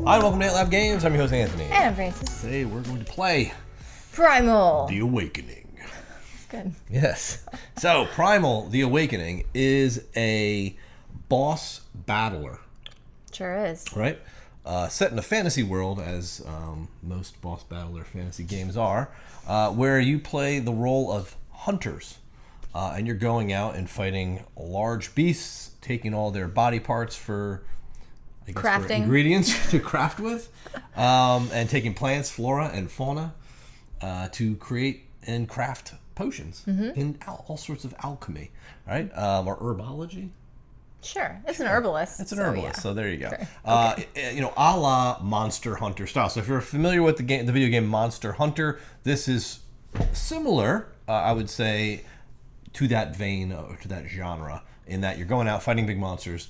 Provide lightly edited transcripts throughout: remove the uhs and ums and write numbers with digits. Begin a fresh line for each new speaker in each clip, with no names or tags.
Hi, welcome to Lab Games. I'm your host, Anthony.
And I'm Francis.
Today we're going to play
Primal.
The Awakening.
That's good.
Yes. So, Primal, The Awakening is a boss battler.
Sure is.
Right? Set in a fantasy world, as most boss battler fantasy games are, where you play the role of hunters. And you're going out and fighting large beasts, taking all their body parts for... for ingredients to craft with, and taking plants, flora, and fauna to create and craft potions in all sorts of alchemy, right? Or herbology.
Sure, it's an herbalist.
It's an herbalist, so there you go.
Sure.
A la Monster Hunter style. So if you're familiar with the video game Monster Hunter, this is similar, I would say, to that vein or to that genre, in that you're going out fighting big monsters,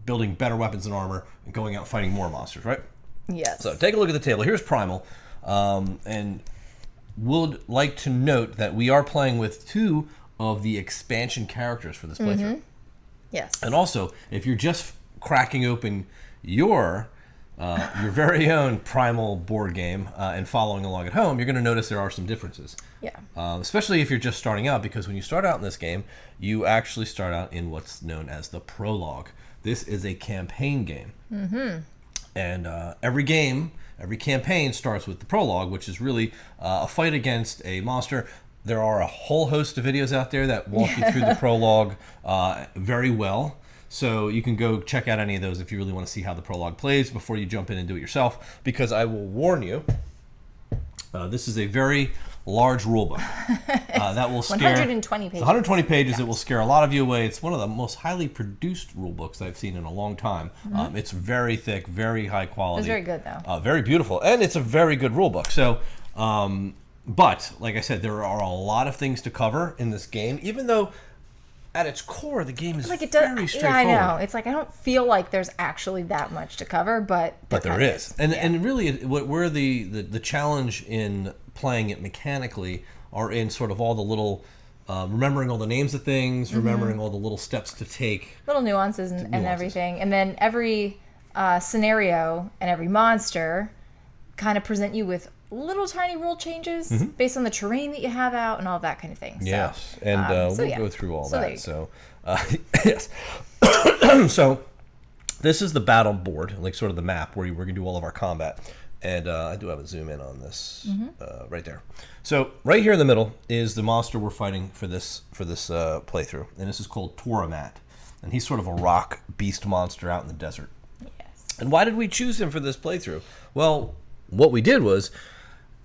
building better weapons and armor, and going out fighting more monsters, right?
Yes.
So take a look at the table. Here's Primal, and would like to note that we are playing with 2 of the expansion characters for this playthrough.
Yes.
And also, if you're just cracking open your very own Primal board game and following along at home, you're going to notice there are some differences.
Yeah.
Especially if you're just starting out, because when you start out in this game, you actually start out in what's known as the prologue. This is a campaign game. And every campaign starts with the prologue, which is really a fight against a monster. There are a whole host of videos out there that walk you through the prologue very well. So you can go check out any of those if you really want to see how the prologue plays before you jump in and do it yourself. Because I will warn you, this is a very large rule book that will scare
120 pages.
120 pages. It will scare a lot of you away. It's one of the most highly produced rule books I've seen in a long time. It's very thick, very high quality.
It's very good though.
Very beautiful, and it's a very good rule book. So, but like I said, there are a lot of things to cover in this game, even though at its core the game is very straightforward.
Yeah, I know. It's like I don't feel like there's actually that much to cover, but
there is. And really, where the challenge in playing it mechanically are in sort of all the little remembering all the names of things, remembering all the little steps to take,
little nuances and everything, and then every scenario and every monster kind of present you with little tiny rule changes based on the terrain that you have out and all that kind of thing.
Yes, and we'll go through all that. So, yes. So, this is the battle board, like sort of the map where we're going to do all of our combat. And I do have a zoom in on this right there. So, right here in the middle is the monster we're fighting for this playthrough. And this is called Toramat. And he's sort of a rock beast monster out in the desert.
Yes.
And why did we choose him for this playthrough? Well, what we did was,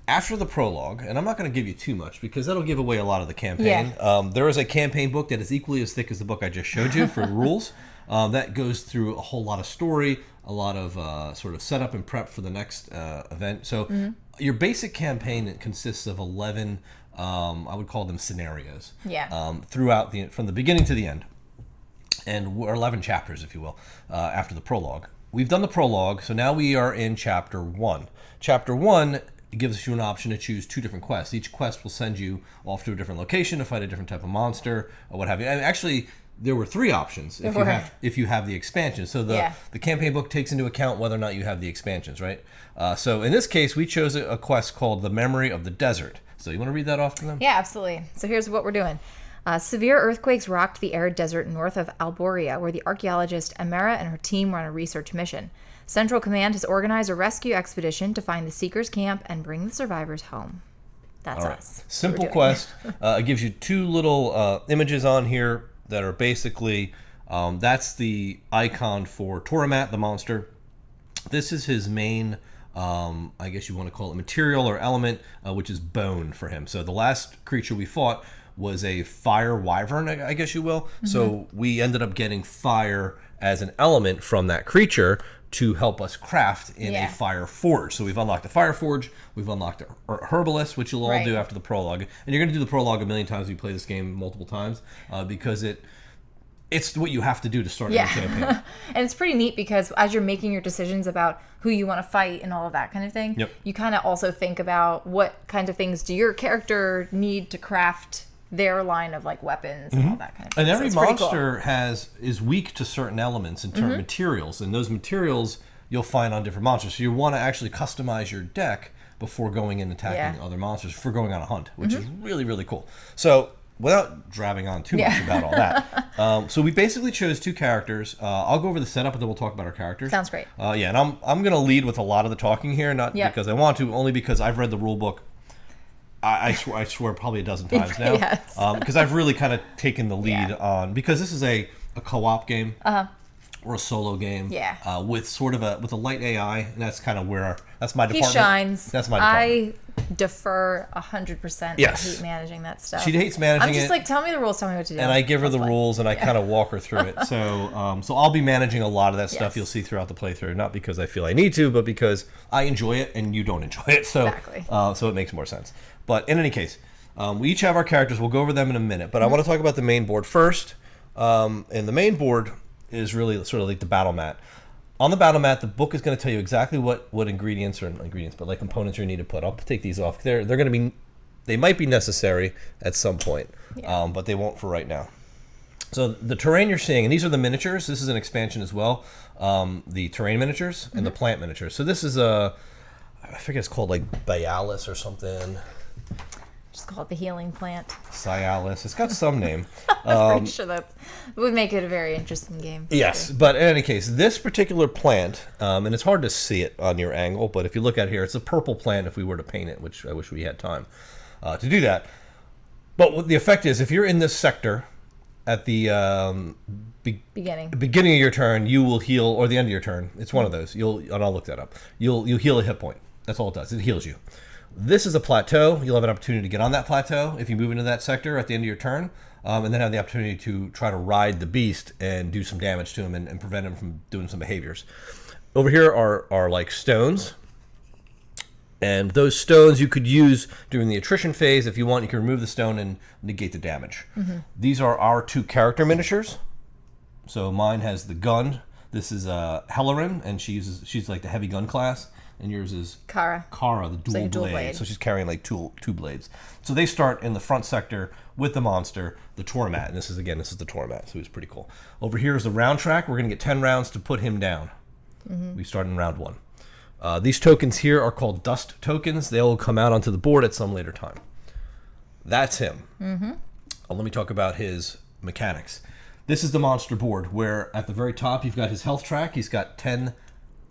after the prologue, and I'm not going to give you too much because that'll give away a lot of the campaign. There is a campaign book that is equally as thick as the book I just showed you for rules. That goes through a whole lot of story, a lot of sort of setup and prep for the next event. So your basic campaign consists of 11, I would call them scenarios. Throughout from the beginning to the end, and or 11 chapters, if you will, after the prologue. We've done the prologue, so now we are in Chapter 1. Chapter 1 gives you an option to choose 2 different quests. Each quest will send you off to a different location to fight a different type of monster or what have you. And actually, there were 3 options if you have the expansion. So the campaign book takes into account whether or not you have the expansions, right? So in this case, we chose a quest called The Memory of the Desert. So you want to read that off to them?
Yeah, absolutely. So here's what we're doing. Severe earthquakes rocked the arid desert north of Alboria, where the archaeologist Amara and her team were on a research mission. Central Command has organized a rescue expedition to find the Seekers' camp and bring the survivors home. That's us.
Simple quest. It gives you 2 little images on here that are basically, that's the icon for Toramat, the monster. This is his main, I guess you want to call it material or element, which is bone for him. So the last creature we fought was a fire wyvern, I guess you will. So we ended up getting fire as an element from that creature to help us craft in a fire forge. So we've unlocked the fire forge, we've unlocked a herbalist, which you'll all do after the prologue. And you're going to do the prologue a million times if you play this game multiple times, because it's what you have to do to start a campaign.
And it's pretty neat because as you're making your decisions about who you want to fight and all of that kind of thing, you kind of also think about what kind of things do your character need to craft their line of like weapons and all that kind of thing.
And every monster is weak to certain elements and certain materials, and those materials you'll find on different monsters. So you want to actually customize your deck before going and attacking other monsters, for going on a hunt, which is really, really cool. So without drabbing on too much about all that, so we basically chose 2 characters. I'll go over the setup and then we'll talk about our characters.
Sounds great.
Yeah, and I'm going to lead with a lot of the talking here, not because I want to, only because I've read the rule book. I swear probably a dozen times now.
Yes.
Because I've really kind of taken the lead on, because this is a co-op game. Or a solo game, with sort of with a light AI, and that's kind of where that's my department.
He shines.
That's my department.
I defer 100%.
Yes.
I hate managing that stuff.
She hates managing it.
I'm just like, tell me the rules, tell me what to do.
And I give her the rules, and I kind of walk her through it. So, so I'll be managing a lot of that stuff you'll see throughout the playthrough, not because I feel I need to, but because I enjoy it and you don't enjoy it. So, so it makes more sense. But in any case, we each have our characters. We'll go over them in a minute, but I want to talk about the main board first. And the main board is really sort of like the battle mat. On the battle mat, the book is going to tell you exactly what ingredients, or not ingredients, but like components you need to put. I'll take these off. They're going to be, they might be necessary at some point, but they won't for right now. So the terrain you're seeing, and these are the miniatures. This is an expansion as well. The terrain miniatures and the plant miniatures. So this is I forget, it's called like Bialis or something.
Just call it the healing plant.
Cialis. It's got some name.
I'm pretty sure that would make it a very interesting game.
Yes, but in any case, this particular plant, and it's hard to see it on your angle, but if you look at here, it's a purple plant if we were to paint it, which I wish we had time to do that. But what the effect is, if you're in this sector at the beginning of your turn, you will heal, or the end of your turn. It's one of those. And I'll look that up. You'll heal a hit point. That's all it does. It heals you. This is a plateau. You'll have an opportunity to get on that plateau if you move into that sector at the end of your turn, and then have the opportunity to try to ride the beast and do some damage to him and prevent him from doing some behaviors. Over here are like stones, and those stones you could use during the attrition phase. If you want, you can remove the stone and negate the damage. These are our 2 character miniatures. So mine has the gun. This is Hellerin, and she's like the heavy gun class. And yours is
Kara,
the dual blade. So she's carrying like two blades. So they start in the front sector with the monster, the Tormat. And this is the Tormat, so he's pretty cool. Over here is the round track. We're going to get 10 rounds to put him down. We start in round 1. These tokens here are called dust tokens. They'll come out onto the board at some later time. That's him. Let me talk about his mechanics. This is the monster board, where at the very top you've got his health track. He's got 10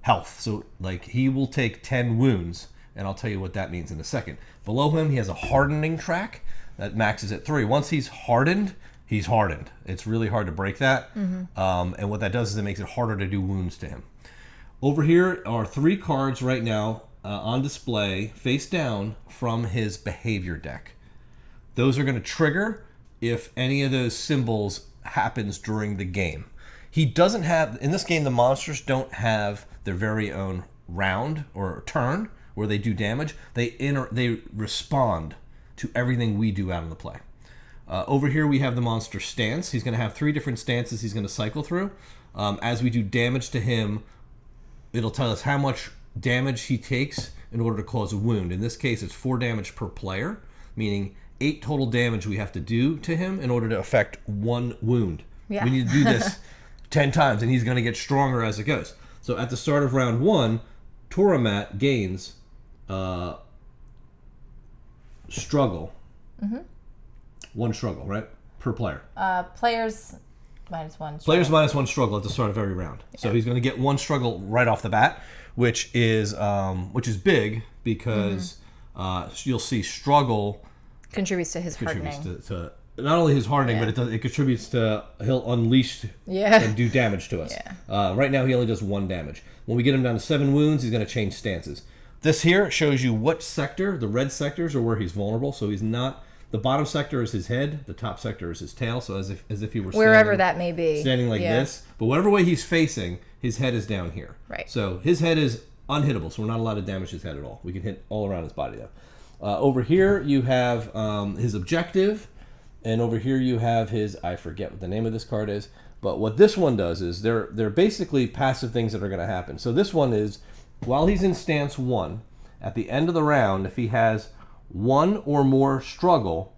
health, so like he will take 10 wounds, and I'll tell you what that means in a second. Below him he has a hardening track that maxes at 3. Once he's hardened, it's really hard to break that. And what that does is it makes it harder to do wounds to him. Over here are 3 cards right now on display face down from his behavior deck. Those are going to trigger if any of those symbols happens during the game. He doesn't have, in this game, the monsters don't have their very own round or turn where they do damage. They respond to everything we do out in the play. Over here we have the monster stance. He's going to have 3 different stances he's going to cycle through. As we do damage to him, it'll tell us how much damage he takes in order to cause a wound. In this case, it's 4 damage per player, meaning 8 total damage we have to do to him in order to affect 1 wound. We need to do this 10 times, and he's going to get stronger as it goes. So at the start of round 1, Toramat gains struggle. 1 struggle, right? Per player.
Players minus 1 struggle.
Players minus 1 struggle at the start of every round. So he's going to get 1 struggle right off the bat, which is big because you'll see struggle
contributes to his hardening.
To not only his hardening, but it contributes to he'll unleash and do damage to us. Right now he only does 1 damage. When we get him down to 7 wounds, he's going to change stances. This here shows you what sector, the red sectors, are where he's vulnerable. So he's not. The bottom sector is his head. The top sector is his tail. So as if he were
wherever that may be,
standing like this. But whatever way he's facing, his head is down here.
Right.
So his head is unhittable. So we're not allowed to damage his head at all. We can hit all around his body though. Over here you have his objective. And over here you have his, I forget what the name of this card is, but what this one does is they're basically passive things that are going to happen. So this one is, while he's in stance 1, at the end of the round, if he has 1 or more struggle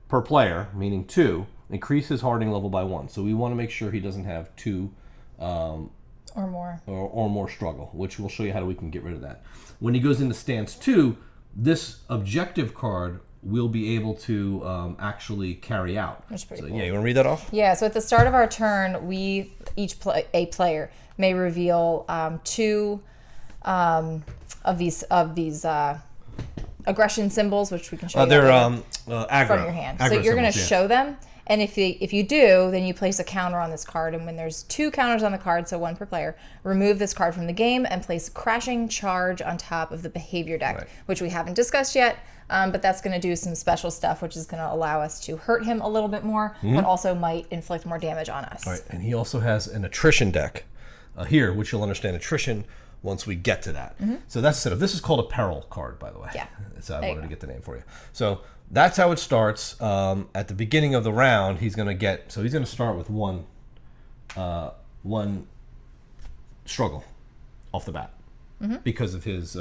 per player, meaning 2, increase his hardening level by 1. So we want to make sure he doesn't have 2
Or more.
Or more struggle, which we'll show you how we can get rid of that. When he goes into stance 2, this objective card will be able to actually carry out.
That's pretty
so,
cool.
Yeah, you want to read that off?
Yeah, so at the start of our turn, a player may reveal 2 of these aggression symbols, which we can show you
they're
aggro, from your hand. So you're going to show them, and if you do, then you place a counter on this card, and when there's 2 counters on the card, so 1 per player, remove this card from the game and place Crashing Charge on top of the behavior deck, which we haven't discussed yet, but that's going to do some special stuff, which is going to allow us to hurt him a little bit more, but also might inflict more damage on us.
All right, and he also has an attrition deck here, which you'll understand attrition once we get to that. So that's set up. This is called a peril card, by the way.
Yeah.
So I wanted to get the name for you. So that's how it starts. At the beginning of the round, he's going to start with one struggle off the bat because of his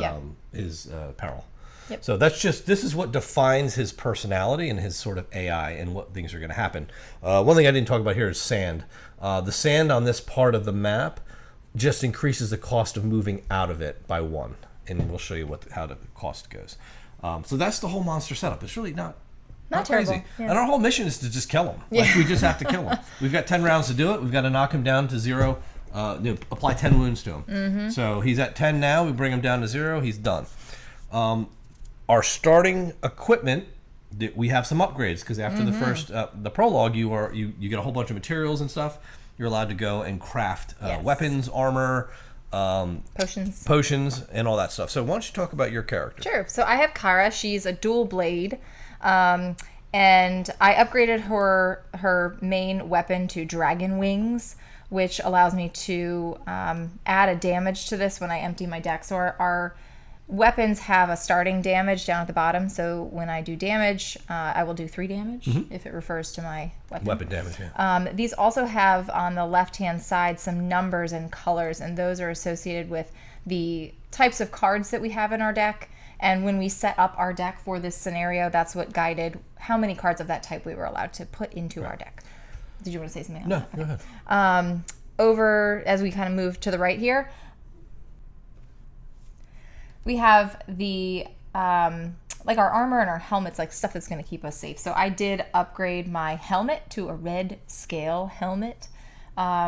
peril.
Yep.
So this is what defines his personality and his sort of AI and what things are going to happen. One thing I didn't talk about here is sand. The sand on this part of the map just increases the cost of moving out of it by 1, and we'll show you how the cost goes. So that's the whole monster setup. It's really not
terrible.
crazy.
Yeah.
And our whole mission is to just kill him. Like, we just have to kill him. We've got 10 rounds to do it. We've got to knock him down to 0, apply 10 wounds to him. So he's at 10 now. We bring him down to 0. He's done. Our starting equipment, we have some upgrades because after the first the prologue, you get a whole bunch of materials and stuff. You're allowed to go and craft weapons, armor, potions, and all that stuff. So why don't you talk about your character?
Sure. So I have Kara. She's a dual blade, and I upgraded her main weapon to dragon wings, which allows me to add a damage to this when I empty my deck. So our weapons have a starting damage down at the bottom, so when I do damage, I will do 3 damage if it refers to my weapon.
Weapon damage, yeah.
These also have on the left-hand side some numbers and colors, and those are associated with the types of cards that we have in our deck. And when we set up our deck for this scenario, that's what guided how many cards of that type we were allowed to put into our deck. Did you want to say something else?
No, go ahead.
Over, as we kind of move to the right here, we have the like our armor and our helmets, like stuff that's going to keep us safe. So I did upgrade my helmet to a red scale helmet,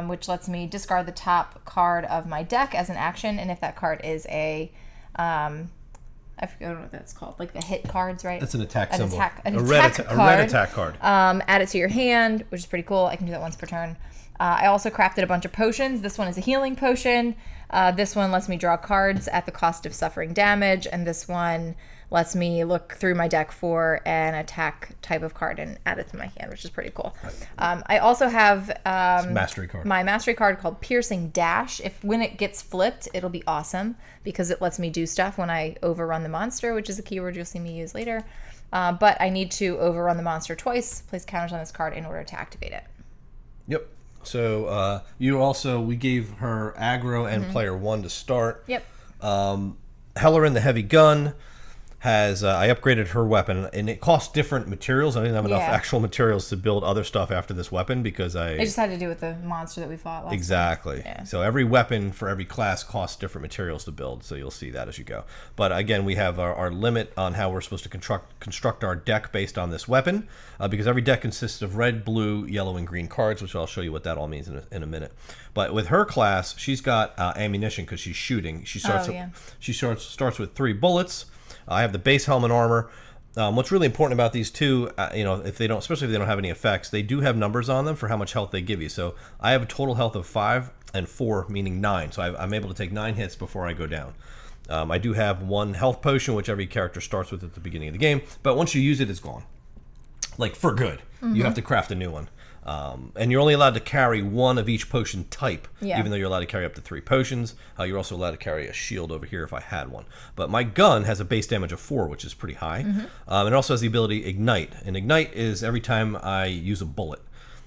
which lets me discard the top card of my deck as an action, and if that card is a I forget what that's called, like the hit cards, right?
That's an attack symbol.
A
red attack card.
Add it to your hand, which is pretty cool. I can do that once per turn. I also crafted a bunch of potions. This one is a healing potion. This one lets me draw cards at the cost of suffering damage, and this one lets me look through my deck for an attack type of card and add it to my hand, which is pretty cool. Right. I also have
mastery card.
My mastery card called Piercing Dash. When it gets flipped, it'll be awesome because it lets me do stuff when I overrun the monster, which is a keyword you'll see me use later. But I need to overrun the monster twice, place counters on this card in order to activate it.
Yep. So we gave her aggro and player 1 to start.
Yep.
Hellerin, the heavy gun, has I upgraded her weapon, and it costs different materials. I didn't have enough actual materials to build other stuff after this weapon because I
just had to do with the monster that we fought last
exactly.
time. Yeah.
So every weapon for every class costs different materials to build. So you'll see that as you go. But again, we have our limit on how we're supposed to construct our deck based on this weapon, because every deck consists of red, blue, yellow, and green cards, which I'll show you what that all means in a minute. But with her class, she's got ammunition because she's shooting. She starts with 3 bullets. I have the base helmet armor. What's really important about these two, especially if they don't have any effects, they do have numbers on them for how much health they give you. So I have a total health of 5 and 4, meaning 9. So I'm able to take 9 hits before I go down. I do have 1 health potion, which every character starts with at the beginning of the game. But once you use it, it's gone. Like, for good. Mm-hmm. You have to craft a new one. And you're only allowed to carry 1 of each potion type, even though you're allowed to carry up to 3 potions. You're also allowed to carry a shield over here if I had one. But my gun has a base damage of 4, which is pretty high. Mm-hmm. It also has the ability Ignite. And Ignite is every time I use a bullet.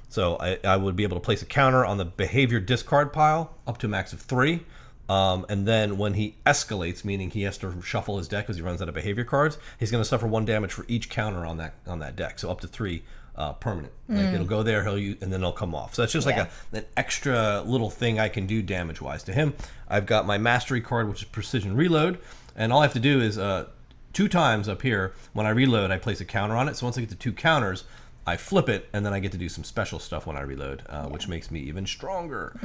So I would be able to place a counter on the behavior discard pile up to a max of 3. And then when he escalates, meaning he has to shuffle his deck because he runs out of behavior cards, he's going to suffer 1 damage for each counter on that deck. So up to 3 permanent. Like it'll go there, he'll use, and then it'll come off. So that's just like an extra little thing I can do damage-wise to him. I've got my mastery card, which is precision reload, and all I have to do is 2 times up here, when I reload, I place a counter on it. So once I get to 2 counters, I flip it, and then I get to do some special stuff when I reload, which makes me even stronger.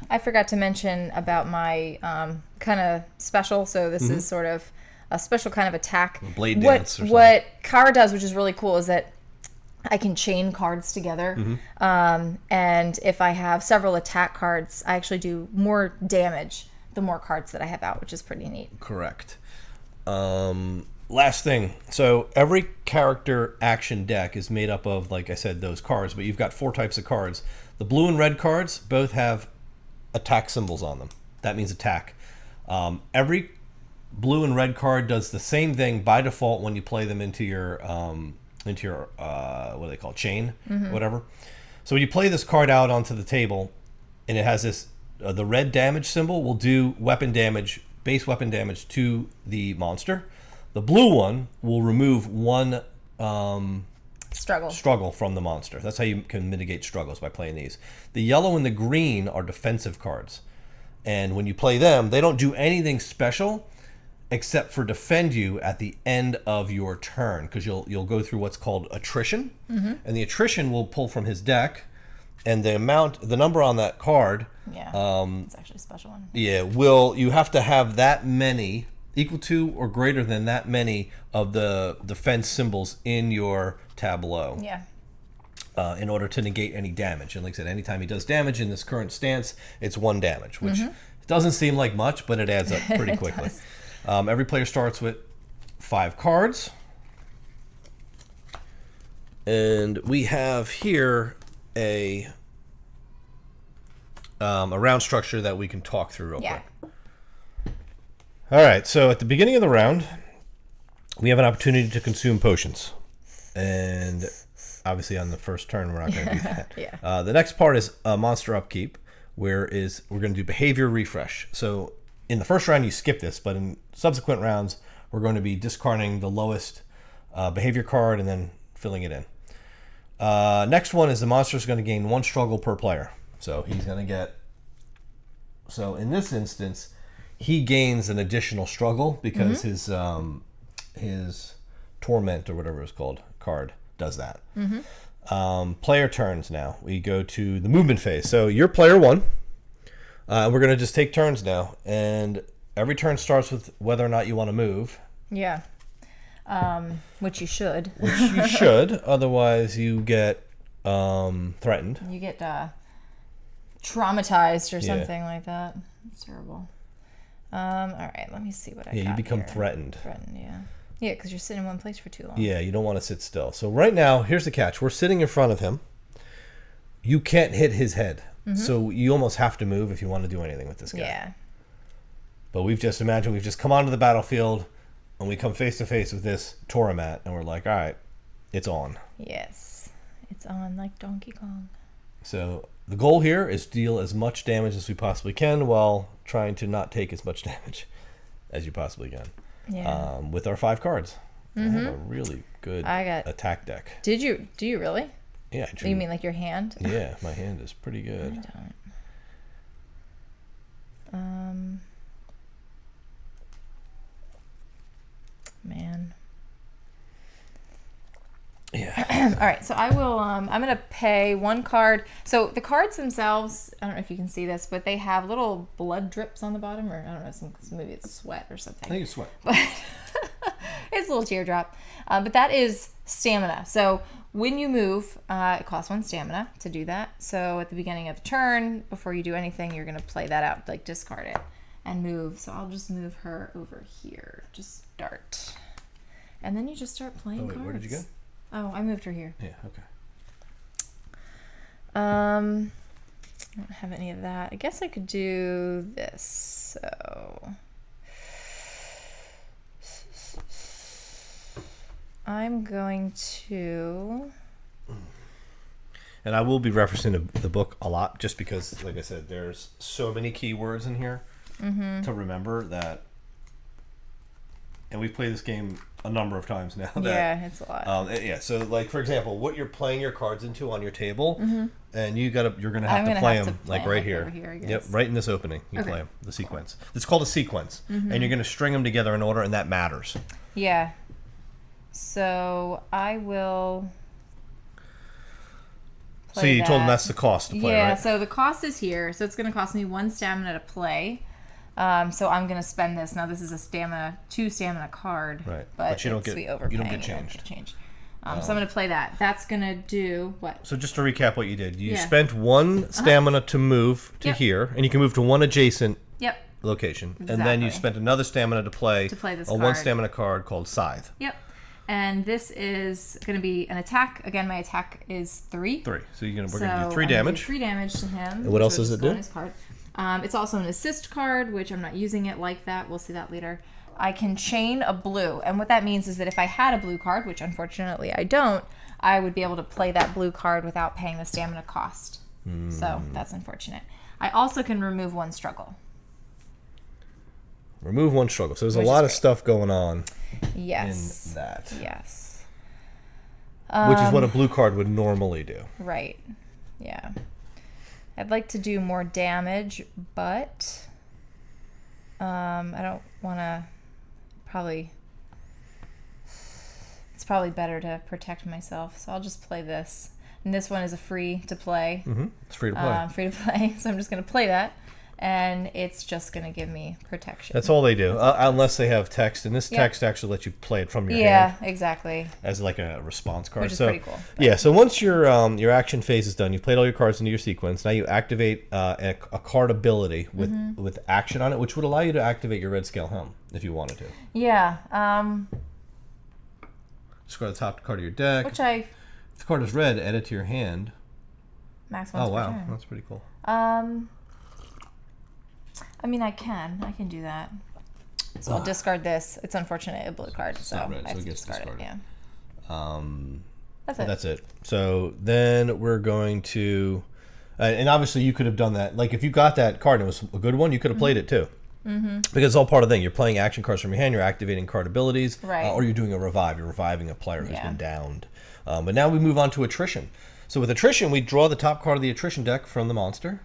I forgot to mention about my kind of special. So this is sort of a special kind of attack.
Blade dance or something.
What Kara does, which is really cool, is that I can chain cards together. And if I have several attack cards, I actually do more damage the more cards that I have out, which is pretty neat.
Correct. Last thing. So every character action deck is made up of, like I said, those cards, but you've got 4 types of cards. The blue and red cards both have attack symbols on them. That means attack. Every blue and red card does the same thing by default when you play them into your what do they call, chain, whatever. So when you play this card out onto the table, and it has this, the red damage symbol will do weapon damage, base weapon damage to the monster. The blue one will remove 1 struggle from the monster. That's how you can mitigate struggles, by playing these. The yellow and the green are defensive cards, and when you play them, they don't do anything special except for defend you at the end of your turn, because you'll go through what's called attrition, and the attrition will pull from his deck, and the number on that card,
it's actually a special one.
You have to have that many, equal to or greater than that many of the defense symbols in your tableau. In order to negate any damage. And like I said, anytime he does damage in this current stance, it's 1 damage, which doesn't seem like much, but it adds up pretty quickly. Every player starts with 5 cards. And we have here a round structure that we can talk through real quick. All right, so at the beginning of the round, we have an opportunity to consume potions. And obviously on the first turn, we're not going to do that. The next part is monster upkeep, where we're going to do behavior refresh. So in the first round, you skip this, but in subsequent rounds, we're going to be discarding the lowest behavior card and then filling it in. Next one is the monster is going to gain 1 struggle per player. So he's going to get... So in this instance, he gains an additional struggle because his torment, or whatever it's called, card does that. Player turns now. We go to the movement phase. So you're player 1. We're going to just take turns now. And every turn starts with whether or not you want to move.
Which you should.
Which you should. Otherwise, you get threatened.
You get traumatized or something like that. It's terrible. All right, let me see what I got.
You become
here.
Threatened.
Yeah, because you're sitting in one place for too long.
Yeah, you don't want to sit still. So right now, here's the catch. We're sitting in front of him. You can't hit his head. So you almost have to move if you want to do anything with this guy. But we've just come onto the battlefield, and we come face to face with this Toramat, and we're like, all right, it's on.
Yes, it's on like Donkey Kong.
So the goal here is to deal as much damage as we possibly can while trying to not take as much damage as you possibly can. With our 5 cards. I have a really good attack deck.
Do you really?
Yeah.
You mean like your hand?
Yeah, my hand is pretty good.
I don't. Man.
Yeah.
All right, so I will. I'm gonna pay 1 card. So the cards themselves, I don't know if you can see this, but they have little blood drips on the bottom, or I don't know, maybe it's sweat or something.
I think it's sweat.
But it's a little teardrop. But that is stamina. So when you move, it costs 1 stamina to do that. So at the beginning of the turn, before you do anything, you're gonna play that out, like discard it and move. So I'll just move her over here. Just start, and then you just start playing cards.
Where did you go?
Oh, I moved her here.
Yeah, okay.
I don't have any of that. I guess I could do this. So I'm going to...
And I will be referencing the book a lot just because, like I said, there's so many keywords in here to remember that and we've played this game a number of times now.
It's a lot.
So like for example, what you're playing your cards into on your table, and you're gonna have to play them like right here.
Over here, I guess.
Yep, right in this opening. You play them, the sequence. It's called a sequence, and you're gonna string them together in order, and that matters.
Yeah. So I will.
So you told them that's the cost to play, right?
Yeah. So the cost is here. So it's gonna cost me 1 stamina to play. So I'm gonna spend this. Now this is a 2 stamina card.
Right.
But
you don't get
you
don't get changed.
So I'm gonna play that. That's gonna do what?
So just to recap what you did, you spent 1 stamina to move to here, and you can move to one adjacent location,
Exactly.
and then you spent another stamina to play
this
a 1 stamina card called Scythe.
Yep. And this is going to be an attack. Again, my attack is 3.
3. So we're gonna do 3 damage.
3 damage to him.
And what else does it do?
His card. It's also an assist card, which I'm not using it like that. We'll see that later. I can chain a blue, and what that means is that if I had a blue card, which unfortunately I don't, I would be able to play that blue card without paying the stamina cost. So that's unfortunate. I also can remove 1 struggle.
Remove 1 struggle. So there's a lot of stuff going on.
Yes.
In that.
Yes.
Which is what a blue card would normally do.
Right. Yeah. I'd like to do more damage, but I don't want to it's probably better to protect myself. So I'll just play this. And this one is a free to play.
It's free to play.
Free to play. So I'm just going to play that. And it's just going to give me protection.
That's all they do, unless they have text. And this text actually lets you play it from your hand.
Yeah, exactly.
As like a response card.
Which is pretty cool.
Yeah, so once your action phase is done, you've played all your cards into your sequence. Now you activate a card ability with action on it, which would allow you to activate your red scale helm if you wanted to.
Yeah.
Just go to the top card of your deck.
Which if
the card is red, add it to your hand.
Max once per turn.
That's pretty cool.
I mean, I can do that. So I'll discard this. It's unfortunate, a blue card, so
not red,
I have
so it
to
gets
discard it.
discarded.
Yeah.
That's it. So then we're going to, and obviously you could have done that. Like if you got that card and it was a good one, you could have played it too. Because it's all part of the thing. You're playing action cards from your hand. You're activating card abilities, or you're doing a revive. You're reviving a player who's been downed. But now we move on to attrition. So with attrition, we draw the top card of the attrition deck from the monster.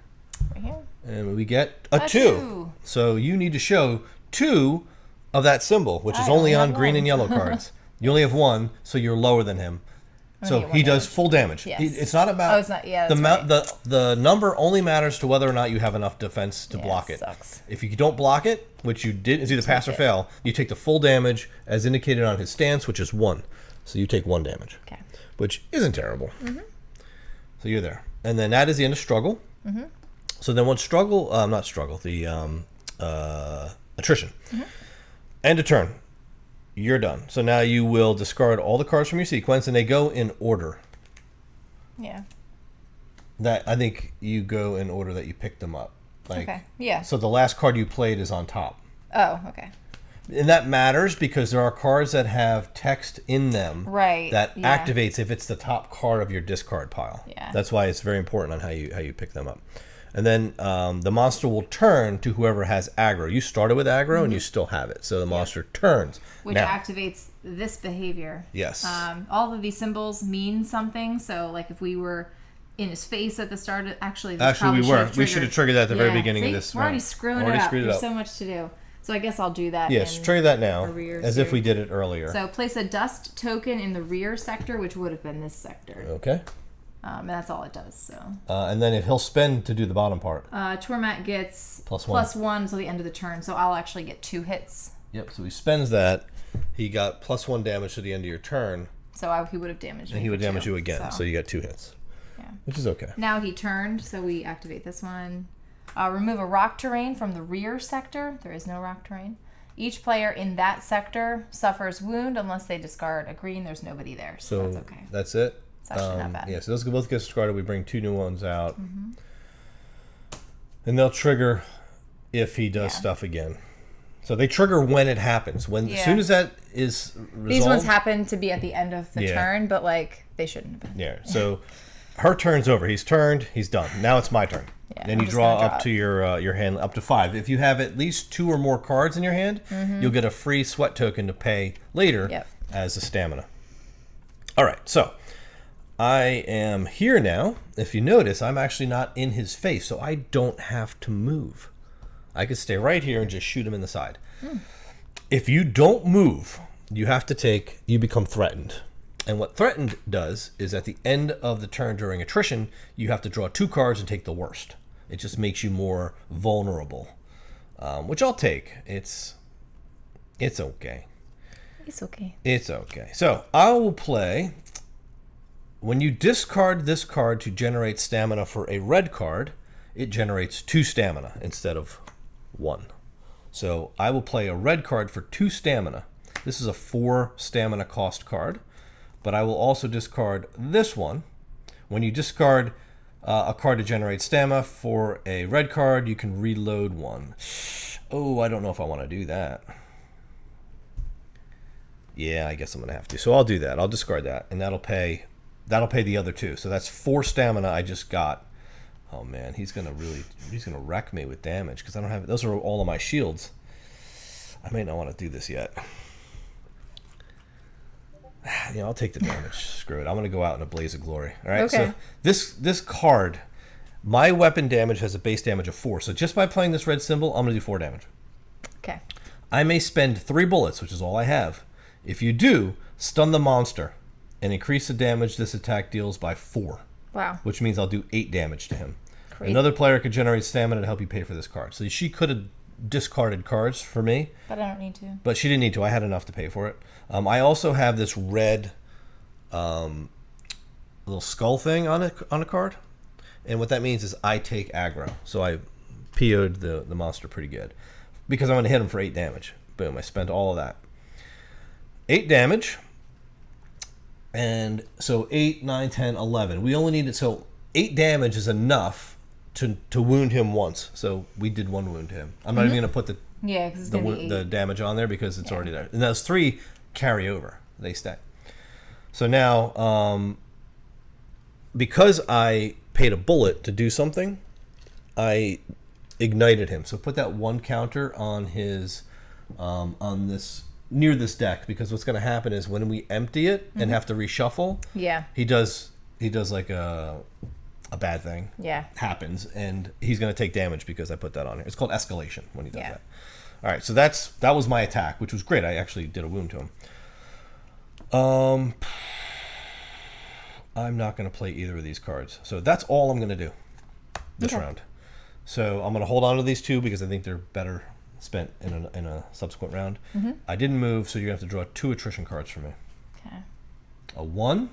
Right here.
And we get a 2. So you need to show 2 of that symbol, which is only on green and yellow cards. You only have 1, so you're lower than him. So he does full damage.
Yes.
It's not about
it's not. Yeah,
the number only matters to whether or not you have enough defense to block it.
Sucks.
If you don't block it, which you did, it's either pass or fail. You take the full damage as indicated on his stance, which is 1. So you take 1 damage, which isn't terrible. So you're there, and then that is the end of struggle. So then once the attrition. End of turn. You're done. So now you will discard all the cards from your sequence, and they go in order.
Yeah.
That I think you go in order that you picked them up.
Okay. Yeah.
So the last card you played is on top.
Oh, okay.
And that matters because there are cards that have text in them that activates if it's the top card of your discard pile.
Yeah.
That's why it's very important on how you pick them up. And then the monster will turn to whoever has aggro. You started with aggro and you still have it. So the monster turns.
Which activates this behavior.
Yes.
All of these symbols mean something. So like if we were in his face at the start, actually
we were. We should have triggered that at the very beginning of this
round. We're already screwing it up. There's so much to do. So I guess I'll do that.
Yes, trigger that now, as if we did it earlier.
So place a dust token in the rear sector, which would have been this sector.
Okay.
And that's all it does. So.
And then if he'll spend to do the bottom part.
Tormat gets +1 until the end of the turn, so I'll actually get 2 hits.
Yep. So he spends that. He got +1 damage to the end of your turn.
So he would have damaged me.
And he would damage you again. So you got 2 hits. Yeah. Which is okay.
Now he turned, so we activate this one. Remove a rock terrain from the rear sector. There is no rock terrain. Each player in that sector suffers wound unless they discard a green. There's nobody there, so that's okay.
That's it.
It's actually not bad.
Yeah, so those both get discarded. We bring 2 new ones out. And they'll trigger if he does stuff again. So they trigger when it happens. As soon as that is resolved.
These ones happen to be at the end of the turn, but they shouldn't have been.
Yeah, so her turn's over. He's turned. He's done. Now it's my turn. Then you draw up to your hand, up to 5. If you have at least 2 or more cards in your hand, you'll get a free sweat token to pay later as a stamina. All right, so I am here now. If you notice, I'm actually not in his face, so I don't have to move. I could stay right here and just shoot him in the side. If you don't move, you become threatened. And what threatened does is at the end of the turn during attrition, you have to draw 2 cards and take the worst. It just makes you more vulnerable, which I'll take. It's okay.
It's okay.
It's okay. So I will play. When you discard this card to generate stamina for a red card, it generates 2 stamina instead of 1. So I will play a red card for 2 stamina. This is a 4 stamina cost card, but I will also discard this one. When you discard a card to generate stamina for a red card, you can reload 1. Oh, I don't know if I want to do that. Yeah, I guess I'm going to have to. So I'll do that. I'll discard that, and that'll pay the other 2. So that's 4 stamina I just got. Oh man, he's gonna wreck me with damage because I don't have. Those are all of my shields. I may not want to do this yet. I'll take the damage. Screw it. I'm gonna go out in a blaze of glory. All right.
Okay.
So this card, my weapon damage has a base damage of 4. So just by playing this red symbol, I'm gonna do 4 damage.
Okay.
I may spend 3 bullets, which is all I have. If you do, stun the monster and increase the damage this attack deals by 4.
Wow.
Which means I'll do 8 damage to him.
Crazy.
Another player could generate stamina to help you pay for this card. So she could have discarded cards for me.
But I don't need to.
But she didn't need to. I had enough to pay for it. I also have this red little skull thing on a card. And what that means is I take aggro. So I PO'd the monster pretty good. Because I'm going to hit him for 8 damage. Boom. I spent all of that. 8 damage. And so 8, 9, 10, 11. We only needed, so 8 damage is enough to wound him once. So we did 1 wound to him. I'm not even going to put the damage on there because it's already there. And those 3 carry over. They stack. So now, because I paid a bullet to do something, I ignited him. So put that 1 counter on his, on this, near this deck, because what's going to happen is when we empty it and have to reshuffle, he does like a bad thing happens, and he's going to take damage because I put that on here. It's called escalation when he does that. All right, so that was my attack, which was great. I actually did a wound to him. I'm not going to play either of these cards, so that's all I'm going to do this round. So I'm going to hold on to these 2 because I think they're better spent in a subsequent round. I didn't move, so you're going to have to draw 2 attrition cards for me. Okay. A 1.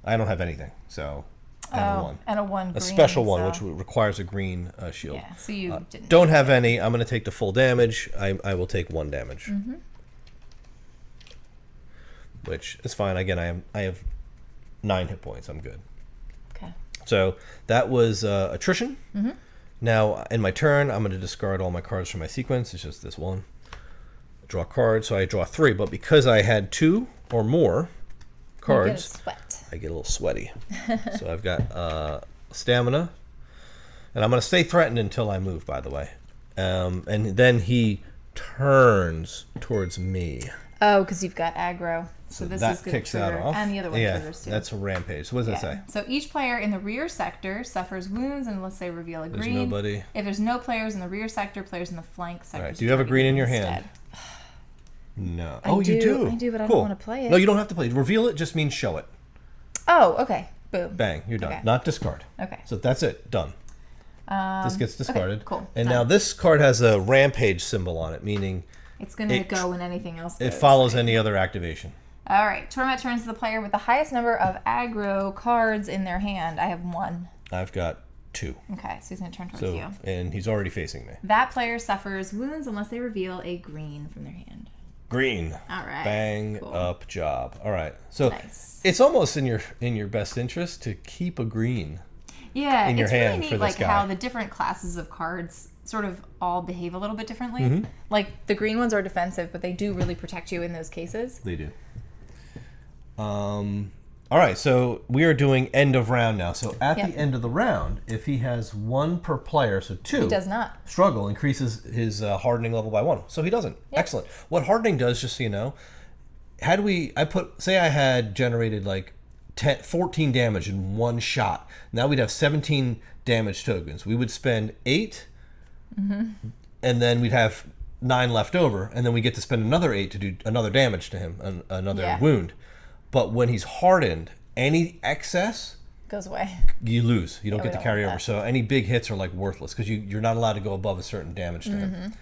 I don't have anything, so I have a 1.
And a 1 green.
A special one, which requires a green shield.
Yeah, so you didn't.
Don't have any. I'm going to take the full damage. I will take 1 damage. Which is fine. Again, I have 9 hit points. I'm good.
Okay.
So that was attrition. Now, in my turn, I'm going to discard all my cards from my sequence. It's just this one. Draw a card, so I draw 3. But because I had 2 or more cards, I get a little sweaty. So I've got stamina. And I'm going to stay threatened until I move, by the way. And then he turns towards me.
Oh, because you've got aggro. So this is going to trigger.
That off.
And the other one triggers too.
That's a rampage. So what does that say?
So each player in the rear sector suffers wounds unless they reveal a green.
There's nobody.
If there's no players in the rear sector, players in the flank sector.
Right. Do you have a green in your hand? No.
You do. I do, but I don't want to play it.
No, you don't have to play it. Reveal it just means show it.
Oh, okay. Boom.
Bang. You're done. Not discard.
Okay.
So that's it. Done. This gets discarded.
Okay, cool.
And now this card has a rampage symbol on it, meaning
it's going to go when anything else goes.
It follows any other activation.
All right. Tournament turns to the player with the highest number of aggro cards in their hand. I have 1.
I've got 2.
Okay, so he's going to turn towards you.
And he's already facing me.
That player suffers wounds unless they reveal a green from their hand.
Green.
All right.
Bang up job. All right. So it's almost in your best interest to keep a green.
Yeah,
in your hand
really neat,
for this guy.
How the different classes of cards sort of all behave a little bit differently. Like the green ones are defensive, but they do really protect you in those cases.
They do. All All right, so we are doing end of round now. So at the end of the round, if he has 1 per player, so 2.
He does not.
Struggle increases his hardening level by 1. So he doesn't. Yep. Excellent. What hardening does, just so you know, say I had generated like 14 damage in one shot. Now we'd have 17 damage tokens. We would spend 8, and then we'd have 9 left over, and then we get to spend another 8 to do another damage to him, another wound. But when he's hardened, any excess
goes away.
You lose. You don't get to carry over. So any big hits are like worthless because you're not allowed to go above a certain damage to him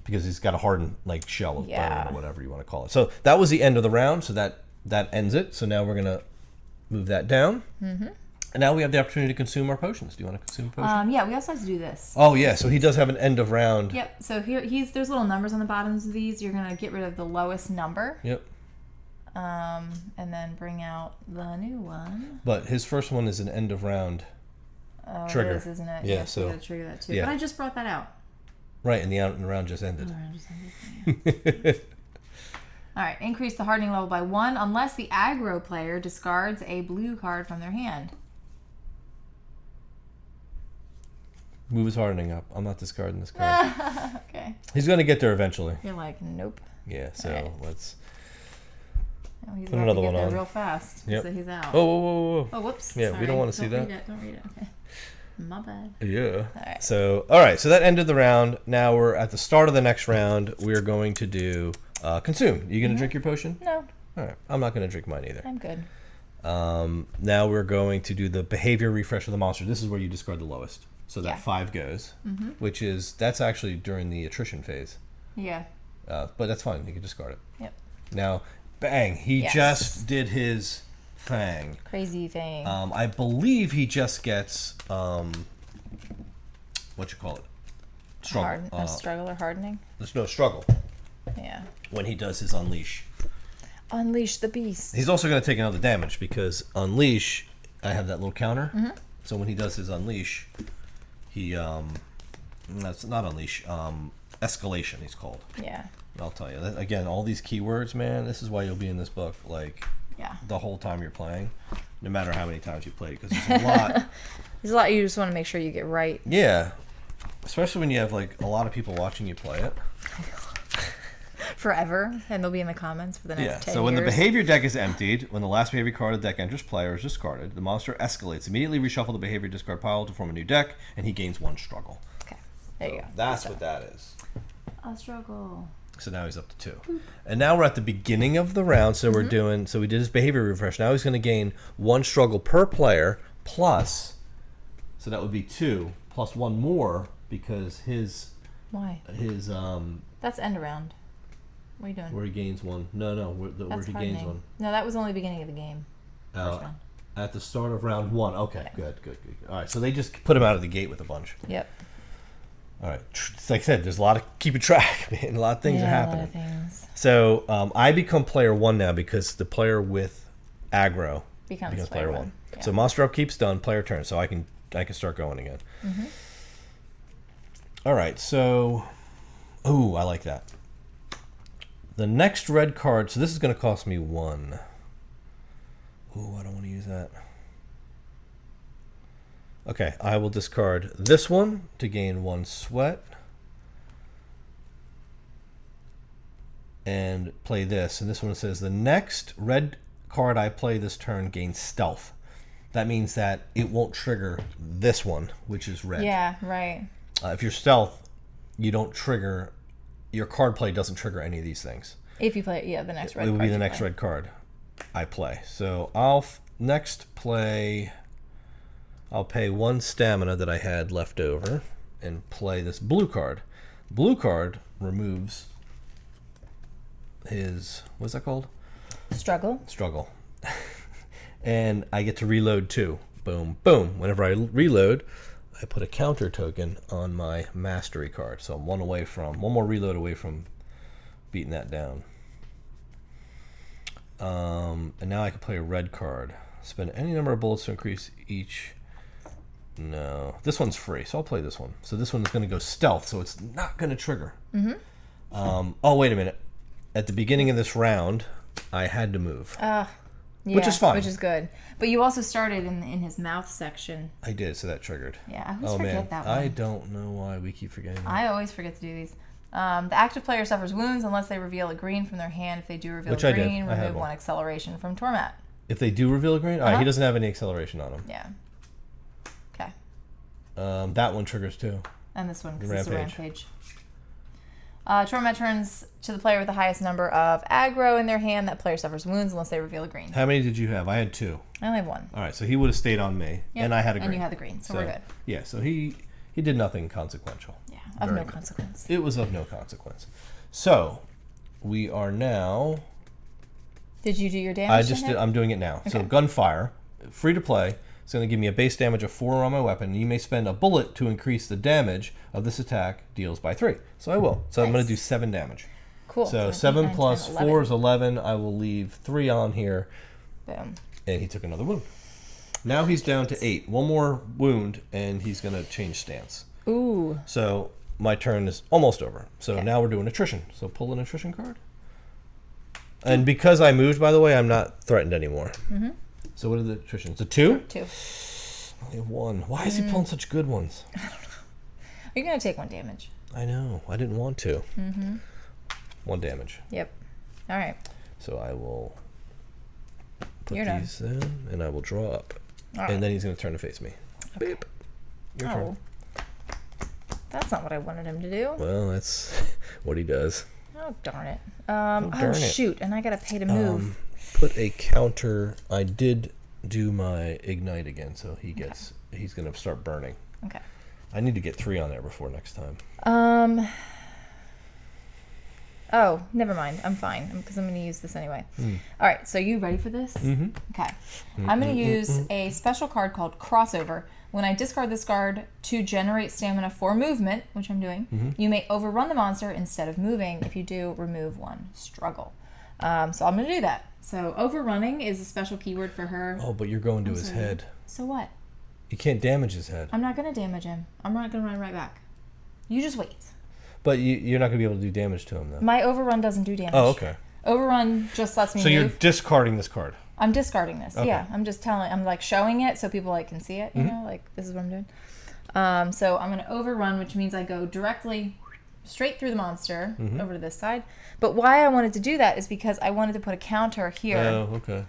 because he's got a hardened like shell of bone or whatever you want to call it. So that was the end of the round. So that ends it. So now we're gonna move that down, and now we have the opportunity to consume our potions. Do you want to consume a potion?
Yeah, we also have to do this.
Oh yeah. So he does have an end of round.
Yep. So here there's little numbers on the bottoms of these. You're gonna get rid of the lowest number.
Yep.
And then bring out the new one.
But his first one is an end of round trigger.
It is, isn't it?
Yeah, so
we gotta trigger that too.
yeah.
But I just brought that out.
Right, and the round just ended.
All right, increase the hardening level by 1 unless the aggro player discards a blue card from their hand.
Move his hardening up. I'm not discarding this card.
Okay.
He's going to get there eventually.
You're like, nope.
Yeah, so let's
he's
put another one on.
real fast.
Yep.
So he's out.
Whoa.
Oh, whoops.
Yeah,
Sorry.
we don't want to see that.
Don't read it. Okay. My bad.
Yeah.
All right.
So, all right. So that ended the round. Now we're at the start of the next round. We're going to do consume. You going to drink your potion?
No.
All right. I'm not going to drink mine either.
I'm good.
Now we're going to do the behavior refresh of the monster. This is where you discard the lowest. So that 5 goes, that's actually during the attrition phase.
Yeah.
But that's fine. You can discard it.
Yep.
Now, bang. He just did his thing.
Crazy thing.
I believe he just gets, what you call it? Struggle.
Struggle or hardening?
There's no struggle.
Yeah.
When he does his unleash.
Unleash the beast.
He's also going to take another damage because unleash, I have that little counter. So when he does his unleash, he, that's not unleash, escalation he's called.
Yeah.
I'll tell you. Again, all these keywords, man, this is why you'll be in this book, like, the whole time you're playing, no matter how many times you play, because there's a lot.
There's a lot you just want to make sure you get right.
Yeah. Especially when you have, like, a lot of people watching you play it.
Forever, and they'll be in the comments for the next 10 years.
So when the behavior deck is emptied, when the last behavior card of the deck enters play or is discarded, the monster escalates. Immediately reshuffle the behavior discard pile to form a new deck, and he gains 1 struggle.
Okay, there you go.
That's what that is.
A struggle.
So now he's up to 2. And now we're at the beginning of the round, so we're doing, so we did his behavior refresh. Now he's going to gain 1 struggle per player plus, so that would be 2, plus 1 more because his...
Why?
His,
That's end around. What are you doing?
Where he gains 1. No, where he gains 1.
No, that was only the beginning of the game. First round.
At the start of round 1. Okay, good. All right, so they just put him out of the gate with a bunch.
Yep.
All right, like I said, there's a lot of keeping track, man. A lot of things are happening.
A lot of things.
So I become player 1 now because the player with aggro becomes player 1. Yeah. So monster upkeep's done, player turn, so I can start going again. All right, so I like that. The next red card, so this is going to cost me 1. I don't want to use that. Okay, I will discard this one to gain 1 sweat. And play this. And this one says, the next red card I play this turn gains stealth. That means that it won't trigger this one, which is red.
Yeah, right.
If you're stealth, you don't trigger... Your card play doesn't trigger any of these things.
If you play, the next red card.
It will be the next red card I play. So I'll next play... I'll pay 1 stamina that I had left over and play this blue card. Blue card removes his... What's that called?
Struggle.
And I get to reload too. Boom, boom. Whenever I reload... I put a counter token on my mastery card. So I'm one more reload away from beating that down. And now I can play a red card. Spend any number of bullets to increase each. No. This one's free, so I'll play this one. So this one is going to go stealth, so it's not going to trigger. Oh, wait a minute. At the beginning of this round, I had to move. which is fine.
Which is good. But you also started in his mouth section.
I did, so that triggered.
Yeah, I always forget that one.
I don't know why we keep forgetting that.
I always forget to do these. The active player suffers wounds unless they reveal a green from their hand. If they do reveal a green, remove one acceleration from Torment.
If they do reveal a green? All right, he doesn't have any acceleration on him.
Yeah. Okay.
That one triggers too.
And this one, because it's a rampage. Torment turns to the player with the highest number of aggro in their hand. That player suffers wounds unless they reveal a green.
How many did you have? I had 2.
I only have 1.
All right, so he would have stayed on me, and I had a green.
And you had the green, so we're good.
Yeah, so he did nothing consequential.
Yeah, of no consequence.
It was of no consequence. So we are now.
Did you do your damage?
I just did. I'm doing it now. Okay. So gunfire, free to play. It's going to give me a base damage of 4 on my weapon. You may spend a bullet to increase the damage of this attack deals by 3. So I will. So I'm going to do 7 damage.
Cool.
So 7 plus 4 is 11. I will leave 3 on here.
Boom.
And he took another wound. Now he's down to 8. 1 more wound, and he's going to change stance.
Ooh.
So my turn is almost over. So now we're doing attrition. So pull an attrition card. And because I moved, by the way, I'm not threatened anymore. Mm-hmm. So what are the attritions? A 2?
2.
Only 1. Why is he pulling such good ones?
I don't know. You're going to take 1 damage.
I know. I didn't want to.
Mm-hmm.
1 damage.
Yep. All right.
So I will put
You're
these in, and I will draw up.
Right.
And then he's going to turn to face me. Okay. Beep. Your turn.
That's not what I wanted him to do.
Well, that's what he does.
Oh, darn it. Oh, shoot. And I got to pay to move.
Put a counter. I did do my ignite again, so he gets. He's going to start burning.
Okay.
I need to get 3 on there before next time.
Oh, never mind. I'm fine because I'm going to use this anyway. All right. So you ready for this? Mm-hmm. Okay. I'm going to use a special card called Crossover. When I discard this card to generate stamina for movement, which I'm doing, you may overrun the monster instead of moving. If you do, remove 1 struggle. So I'm going to do that. So overrunning is a special keyword for her.
Oh, but you're going to his head.
So what?
You can't damage his head.
I'm not going to damage him. I'm not going to run right back. You just wait.
But you're not going to be able to do damage to him, though.
My overrun doesn't do damage.
Oh, okay.
Overrun just lets me move.
So you're discarding this card.
I'm discarding this. Okay. Yeah, I'm just I'm like showing it so people like can see it. You know, like this is what I'm doing. So I'm going to overrun, which means I go directly straight through the monster over to this side. But why I wanted to do that is because I wanted to put a counter here.
Oh, okay.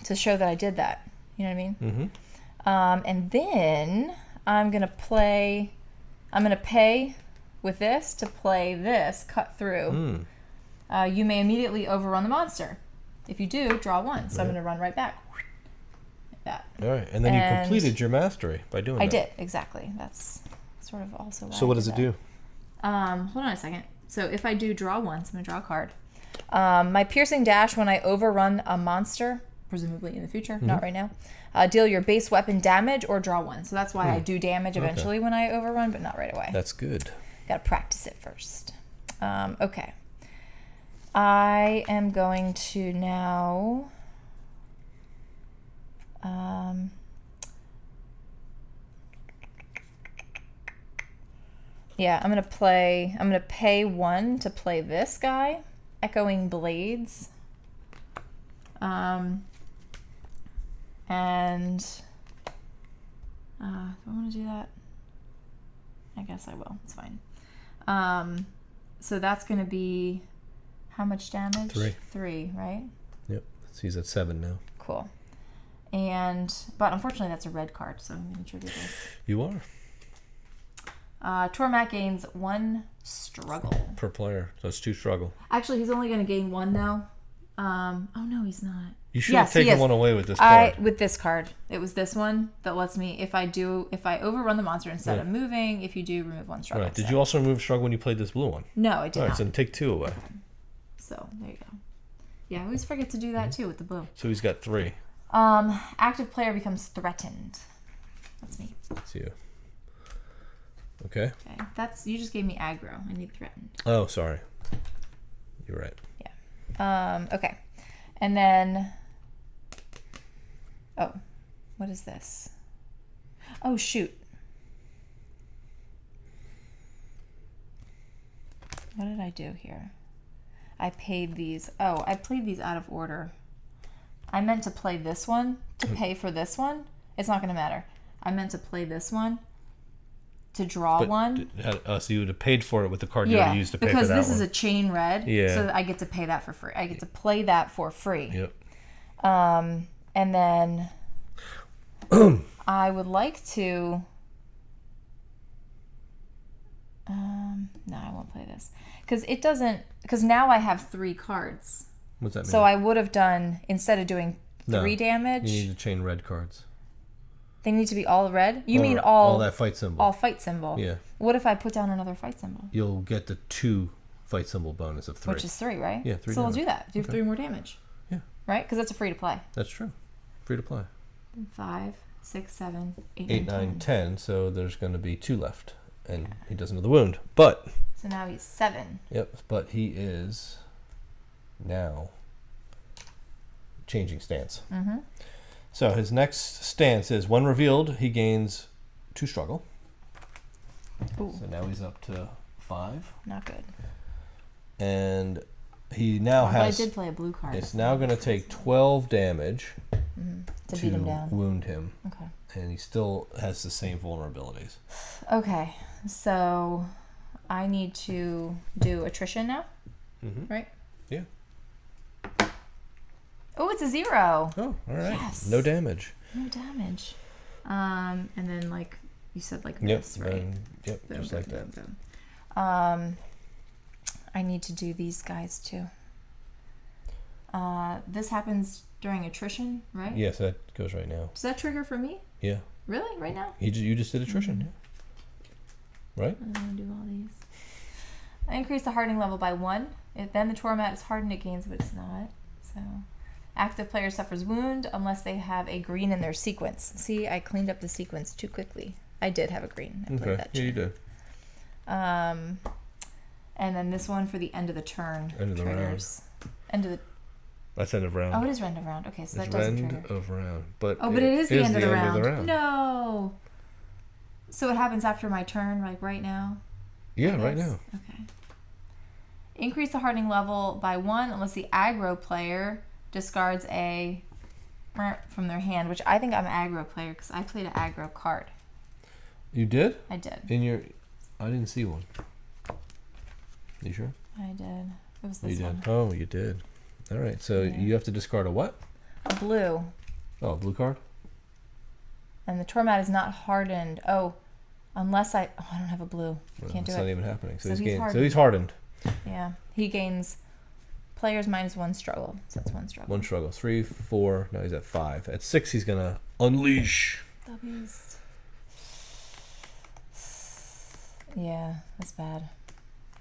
To show that I did that. You know what I mean? Mm-hmm. And then I'm going to play. I'm going to pay with this to play this cut through. You may immediately overrun the monster. If you do, draw 1. So I'm going to run right back. Like that.
All right. And then you completed your mastery by doing that.
I did, exactly. That's sort of also why
So what does it do?
Hold on a second. So if I do draw 1, so I'm going to draw a card. My piercing dash, when I overrun a monster, presumably in the future, not right now, deal your base weapon damage or draw 1. So that's why I do damage eventually when I overrun, but not right away.
That's good.
Got to practice it first. Okay. I am going to now I'm going to pay 1 to play this guy, Echoing Blades. And do I want to do that? I guess I will. It's fine. So that's going to be how much damage?
3.
3, right?
Yep. So he's at 7 now.
Cool. But unfortunately that's a red card, so I'm going to trigger this.
You are.
Tormat gains 1 struggle.
Per player. So it's 2 struggle.
Actually, he's only going to gain 1 though. Oh no, he's not.
You should have taken 1 away with this card.
With this card. It was this one that lets me, if I overrun the monster instead of moving, if you do, remove 1 struggle.
Right. Did you also remove struggle when you played this blue one?
No, I did not.
All right, so then take 2 away.
So there you go. Yeah, I always forget to do that too with the blue.
So he's got 3.
Active player becomes threatened. That's me.
That's you. Okay.
You just gave me aggro. I need threatened.
Oh, sorry. You're right.
Yeah. Okay. And then what is this? Oh shoot. What did I do here? I paid these. Oh, I played these out of order. I meant to play this one to pay for this one. It's not going to matter. I meant to play this one to draw one.
So you would have paid for it with the card you already used to pay for that one.
Because this is a chain red.
Yeah.
So I get to pay that for free. I get to play that for free.
Yep.
And then I would like to... no, I won't play this. Because now I have 3 cards.
What's that mean?
So I would have done, instead of doing 3 damage...
You need to chain red cards.
They need to be all red? You mean all
that fight symbol.
All fight symbol.
Yeah.
What if I put down another fight symbol?
You'll get the 2 fight symbol bonus of 3.
Which is 3, right?
Yeah, 3
So
damage.
we'll do that. Do 3 more damage.
Yeah.
Right? Because that's a free to play.
That's true. Free to play.
5, 6, 7, 8,
8,
9,
9, 10. So there's going to be 2 left. And he doesn't know the wound. But...
So now he's 7.
Yep. But he is now changing stance.
Mm-hmm.
So his next stance is, when revealed, he gains 2 struggle.
Ooh.
So now he's up to 5.
Not good.
And he now
But
has...
I did play a blue card.
It's now going to take 12 damage
to beat him down.
Wound him.
Okay.
And he still has the same vulnerabilities.
Okay. So I need to do attrition now?
Mm-hmm.
Right?
Yeah.
Oh, it's a 0.
Oh, all right.
Yes.
No damage.
No damage. And then, like, you said, like
Yep.
this, right?
Yep,
Boom,
just
boom,
like that.
boom, boom. I need to do these guys, too. This happens during attrition, right?
Yes, that goes right now.
Does that trigger for me?
Yeah.
Really? Right now?
You just did attrition, yeah. Right?
I'm going to do all these. I increase the hardening level by 1. Then the torment is hardened, it gains, but it's not. So... Active player suffers wound unless they have a green in their sequence. See, I cleaned up the sequence too quickly. I did have a green. I played that
yeah, you
chain.
did.
And then this one for the end of the turn.
End of the
triggers. End of the...
That's end of round.
Oh, it is end of round. Okay, so
it's
that doesn't
end
trigger.
of round. But
but it is the end of the round.
round.
No! So it happens after my turn, like right now?
Yeah, right now.
Okay. Increase the hardening level by 1 unless the aggro player discards a from their hand, which I think I'm an aggro player because I played an aggro card.
You did?
I did.
I didn't see one. You sure?
I did. It was this
You
one.
did. Oh, you did. All right. So you have to discard a what?
A blue.
Oh, a blue card?
And the torment is not hardened. Oh, unless I don't have a blue. Can't do
it's
it.
not even happening. So,
So
he's hardened.
Yeah. He gains players -1 struggle. So that's 1 struggle.
1 struggle. 3, 4. Now he's at 5. At 6, he's going to unleash.
W's. Yeah, that's bad.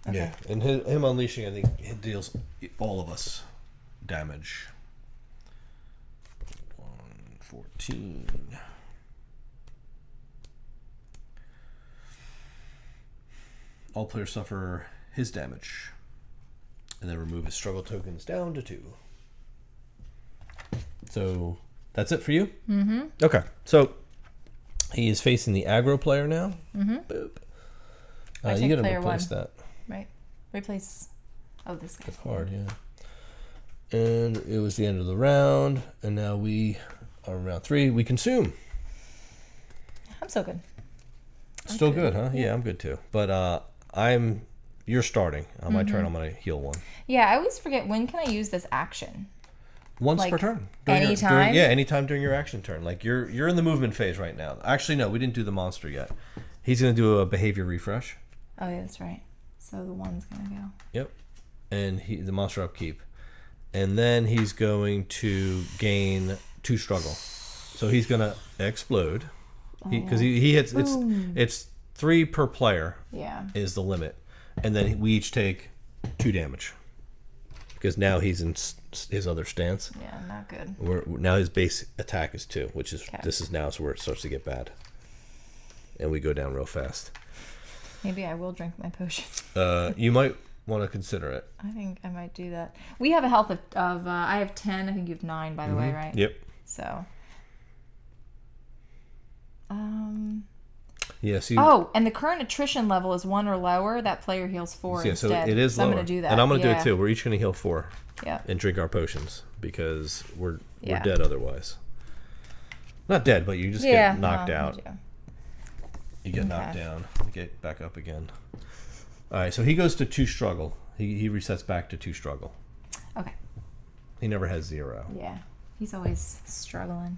Okay.
Yeah, and him unleashing, I think, it deals all of us damage. 114. All players suffer his damage. And then remove his struggle tokens down to 2. So, that's it for you? Mm-hmm. Okay, so he is facing the aggro player now.
Mm-hmm.
Boop.
I
You
take
gotta
player
replace
1.
that.
Right. Replace. Oh, this guy.
That's hard, yeah. And it was the end of the round, and now we are in round 3. We consume.
I'm so good.
Still good, huh? Yeah, I'm good too. But you're starting. On my turn, I'm going to heal 1.
Yeah, I always forget, when can I use this action?
Once
Like,
per turn.
anytime?
Anytime during your action turn. Like you're in the movement phase right now. Actually, no, we didn't do the monster yet. He's going to do a behavior refresh.
Oh, yeah, that's right. So the 1's going to go.
Yep. And the monster upkeep. And then he's going to gain 2 struggle. So he's going to explode. Because he hits, it's 3 per player.
Yeah.
Is the limit. And then we each take 2 damage. Because now he's in his other stance.
Yeah, not good.
Now his base attack is 2, which is
Okay.
this is now where it starts to get bad. And we go down real fast.
Maybe I will drink my potion.
You might want to consider it.
I think I might do that. We have a health of I have 10. I think you have 9, by the way, right?
Yep.
So,
Yeah. So
Oh, and the current attrition level is 1 or lower. That player heals 4
so
instead.
it is
so
lower.
I'm going to do that.
And I'm going to do it too. We're each going to heal 4.
Yeah.
And drink our potions because we're
Yeah.
dead otherwise. Not dead, but you just get knocked out. You get knocked down. Get back up again. All right, so he goes to 2 struggle. He resets back to 2 struggle.
Okay.
He never has 0.
Yeah. He's always struggling.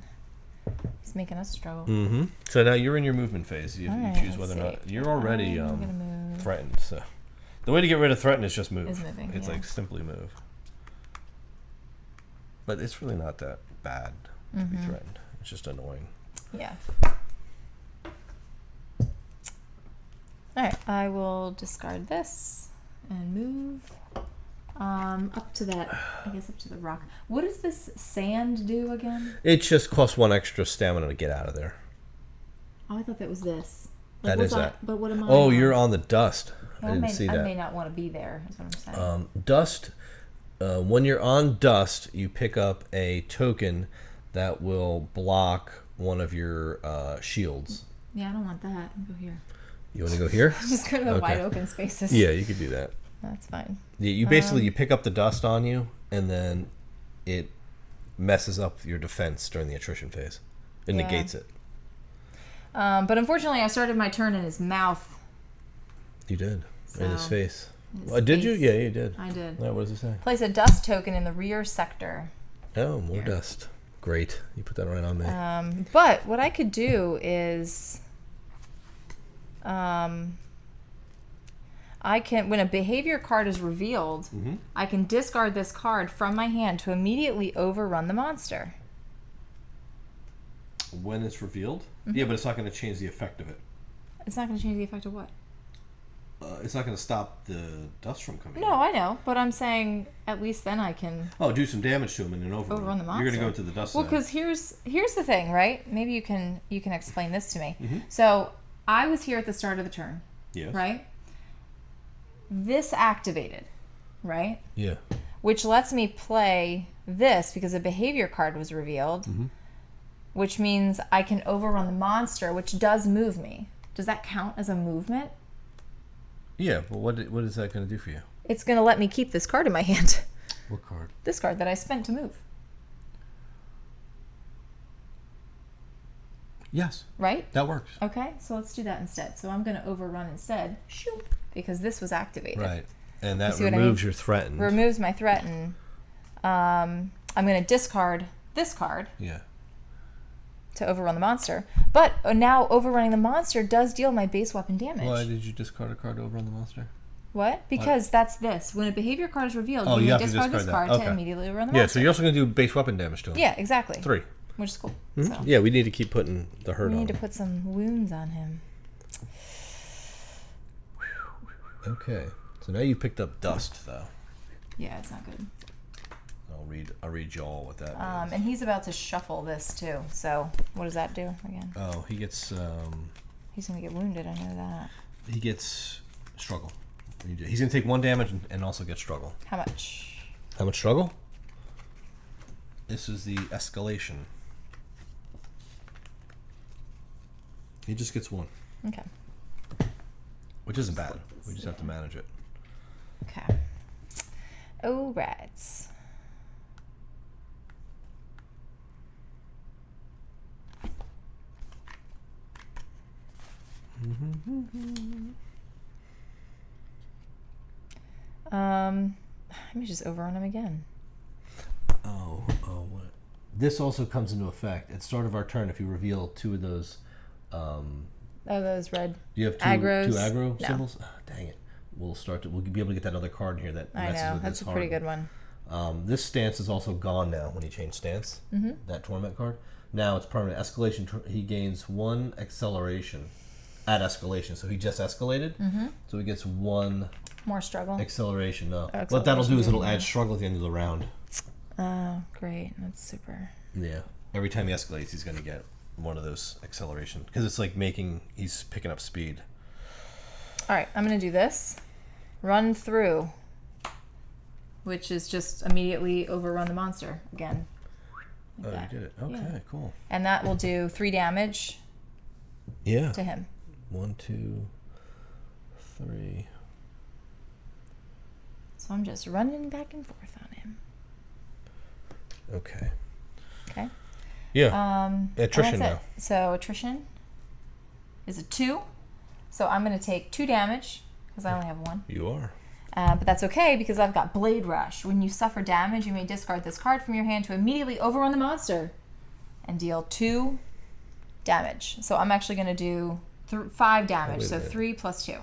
He's making us struggle.
Mm-hmm. So now you're in your movement phase. You choose whether or not you're already threatened. So the way to get rid of threaten is just move.
Is moving,
it's like simply move. But it's really not that bad to be threatened. It's just annoying.
Yeah. Alright, I will discard this and move up to that, I guess up to the rock. What does this sand do again?
It just costs 1 extra stamina to get out of there.
Oh, I thought that was this.
That is that.
But what am I
Oh, you're on the dust.
Well,
I didn't see that.
I may not want to be there, is what I'm saying.
Dust, when you're on dust, you pick up a token that will block one of your shields.
Yeah, I don't want that. I'll go here.
You want to go here?
Just go to the wide open spaces.
Yeah, you could do that.
That's fine.
Yeah, you basically you pick up the dust on you, and then it messes up your defense during the attrition phase. It negates it.
But unfortunately, I started my turn in his mouth.
You did. In his face.
His
did you?
face.
Yeah, you did.
I did.
Yeah, what does it say?
Place a dust token in the rear sector.
Oh, more dust. Great. You put that right on me.
But what I could do is... I can, when a behavior card is revealed, I can discard this card from my hand to immediately overrun the monster.
When it's revealed? Yeah, but it's not going to change the effect of it.
It's not going to change the effect of what?
It's not going to stop the dust from coming
No,
in.
I know, but I'm saying at least then I can...
Oh, do some damage to him and then overrun
the monster.
You're going to go to the dust
Well,
zone.
because here's the thing, right? Maybe you can explain this to me. So I was here at the start of the turn.
Yes.
Right? This activated, right?
Yeah.
Which lets me play this because a behavior card was revealed, which means I can overrun the monster, which does move me. Does that count as a movement?
Yeah, but what is that going to do for you?
It's going to let me keep this card in my hand.
What card?
This card that I spent to move.
Yes.
Right?
That works.
Okay, so let's do that instead. So I'm going to overrun instead. Shoop, because this was activated.
Right. And that
You
removes your threatened.
Removes my threaten. I'm going to discard this card.
Yeah.
To overrun the monster. But now overrunning the monster does deal my base weapon damage.
Why did you discard a card to overrun the monster?
What? Because that's this. When a behavior card is revealed,
you
you
have
may
to
discard
discard
this
that.
card
Okay.
to immediately overrun the
Yeah,
monster.
so you're also going to do base weapon damage to him.
Yeah, exactly.
3.
Which is cool.
Mm-hmm.
So
Yeah, we need to keep putting the hurt
we
on
need to
him.
put some wounds on him.
Okay. So now you picked up dust, though.
Yeah, it's not good.
I'll read you all what that means.
And he's about to shuffle this too. So what does that do again?
Oh, he gets
He's gonna get wounded. I know that.
he gets struggle. He's going to take 1 damage and also get struggle.
How much?
How much struggle? This is the escalation. He just gets 1.
Okay.
Which isn't bad. We just have to manage it.
Okay. Oh, rats. Let me just overrun him again.
Oh, what? This also comes into effect at start of our turn if you reveal 2 of those.
Oh, those red.
Do you have 2
aggros?
2 aggro
No.
symbols? Oh, dang it. We'll be able to get that other card in here that
I
messes
know.
with
That's
this
a pretty
hard.
good one.
This stance is also gone now when you change stance. That torment card. Now it's permanent escalation. He gains 1 acceleration at escalation. So he just escalated. So he gets 1
More struggle.
acceleration. No.
Acceleration,
What that'll do is it'll
yeah.
add struggle at the end of the round.
Oh, great. That's super.
Yeah. Every time he escalates, he's going to get 1 of those acceleration because it's like he's picking up speed.
All right, I'm going to do this. Run through, which is just immediately overrun the monster again. Like
Oh,
that.
you did it. Okay,
Yeah.
cool.
And that will do 3 damage
Yeah.
to him.
1, 2, 3.
So I'm just running back and forth on him.
Okay.
Okay.
Yeah. Attrition now.
So attrition is a 2. So I'm going to take 2 damage because I only have 1.
You are.
But that's okay because I've got Blade Rush. When you suffer damage, you may discard this card from your hand to immediately overrun the monster and deal 2 damage. So I'm actually going to do 5 damage. So 3 plus 2.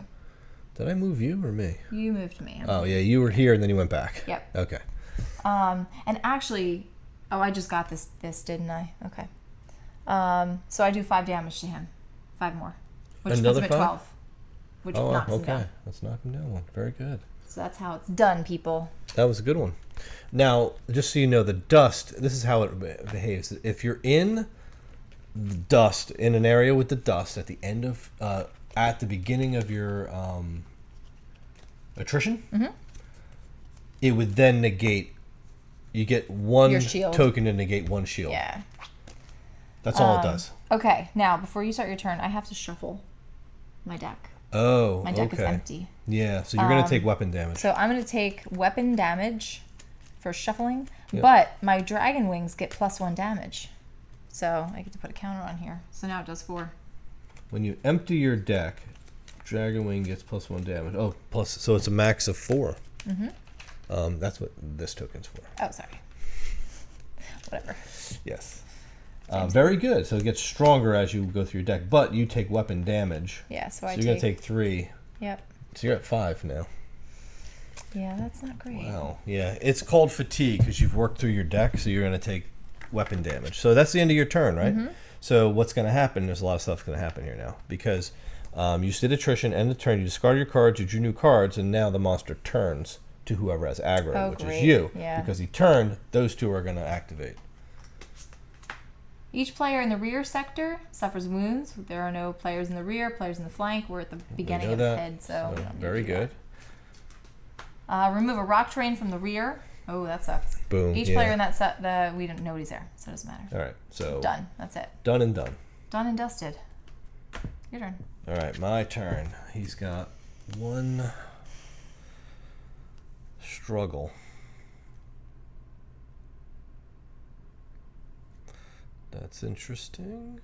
Did I move you or me?
You moved me.
Oh, yeah. You were here and then you went back.
Yep.
Okay.
And actually, I just got this, didn't I? Okay. So I do 5 damage to him. 5 more. Which
Another
puts him
5?
at 12. Which knocks him down.
Let's knock him down 1. Very good.
So that's how it's done, people.
That was a good one. Now, just so you know, the dust, this is how it behaves. If you're in the dust, in an area with the dust at the end of, at the beginning of your attrition, it would then negate, you get 1 token to negate 1 shield.
Yeah.
That's all it does.
Okay, now, before you start your turn, I have to shuffle my deck.
Oh,
My deck is empty.
Yeah, so you're going to take weapon damage.
So I'm going to take weapon damage for shuffling,
Yep.
but my dragon wings get +1 damage. So I get to put a counter on here. So now it does 4.
When you empty your deck, Dragon Wing gets +1 damage. Oh, so it's a max of 4. That's what this token's for.
Oh, sorry. Whatever.
Yes. Very good. So it gets stronger as you go through your deck, but you take weapon damage.
Yeah, so
you're going to take 3.
Yep.
So you're at 5 now.
Yeah, that's not great.
Wow. Yeah, it's called fatigue because you've worked through your deck, so you're going to take weapon damage. So that's the end of your turn, right? So what's going to happen, there's a lot of stuff going to happen here now because you did attrition, end of turn, you discard your cards, you drew new cards, and now the monster turns to whoever has aggro, which is you.
Yeah.
Because he turned, those 2 are going to activate.
Each player in the rear sector suffers wounds. There are no players in the rear, players in the flank. We're at the beginning of his head, so we don't need
very
to do
good.
that. Remove a rock terrain from the rear. Oh, that sucks.
Boom.
Each player in that set, we don't know what he's there, so it doesn't matter.
All right, so
Done. That's it.
Done and done.
Done and dusted. Your turn.
All right, my turn. He's got 1 struggle. That's interesting.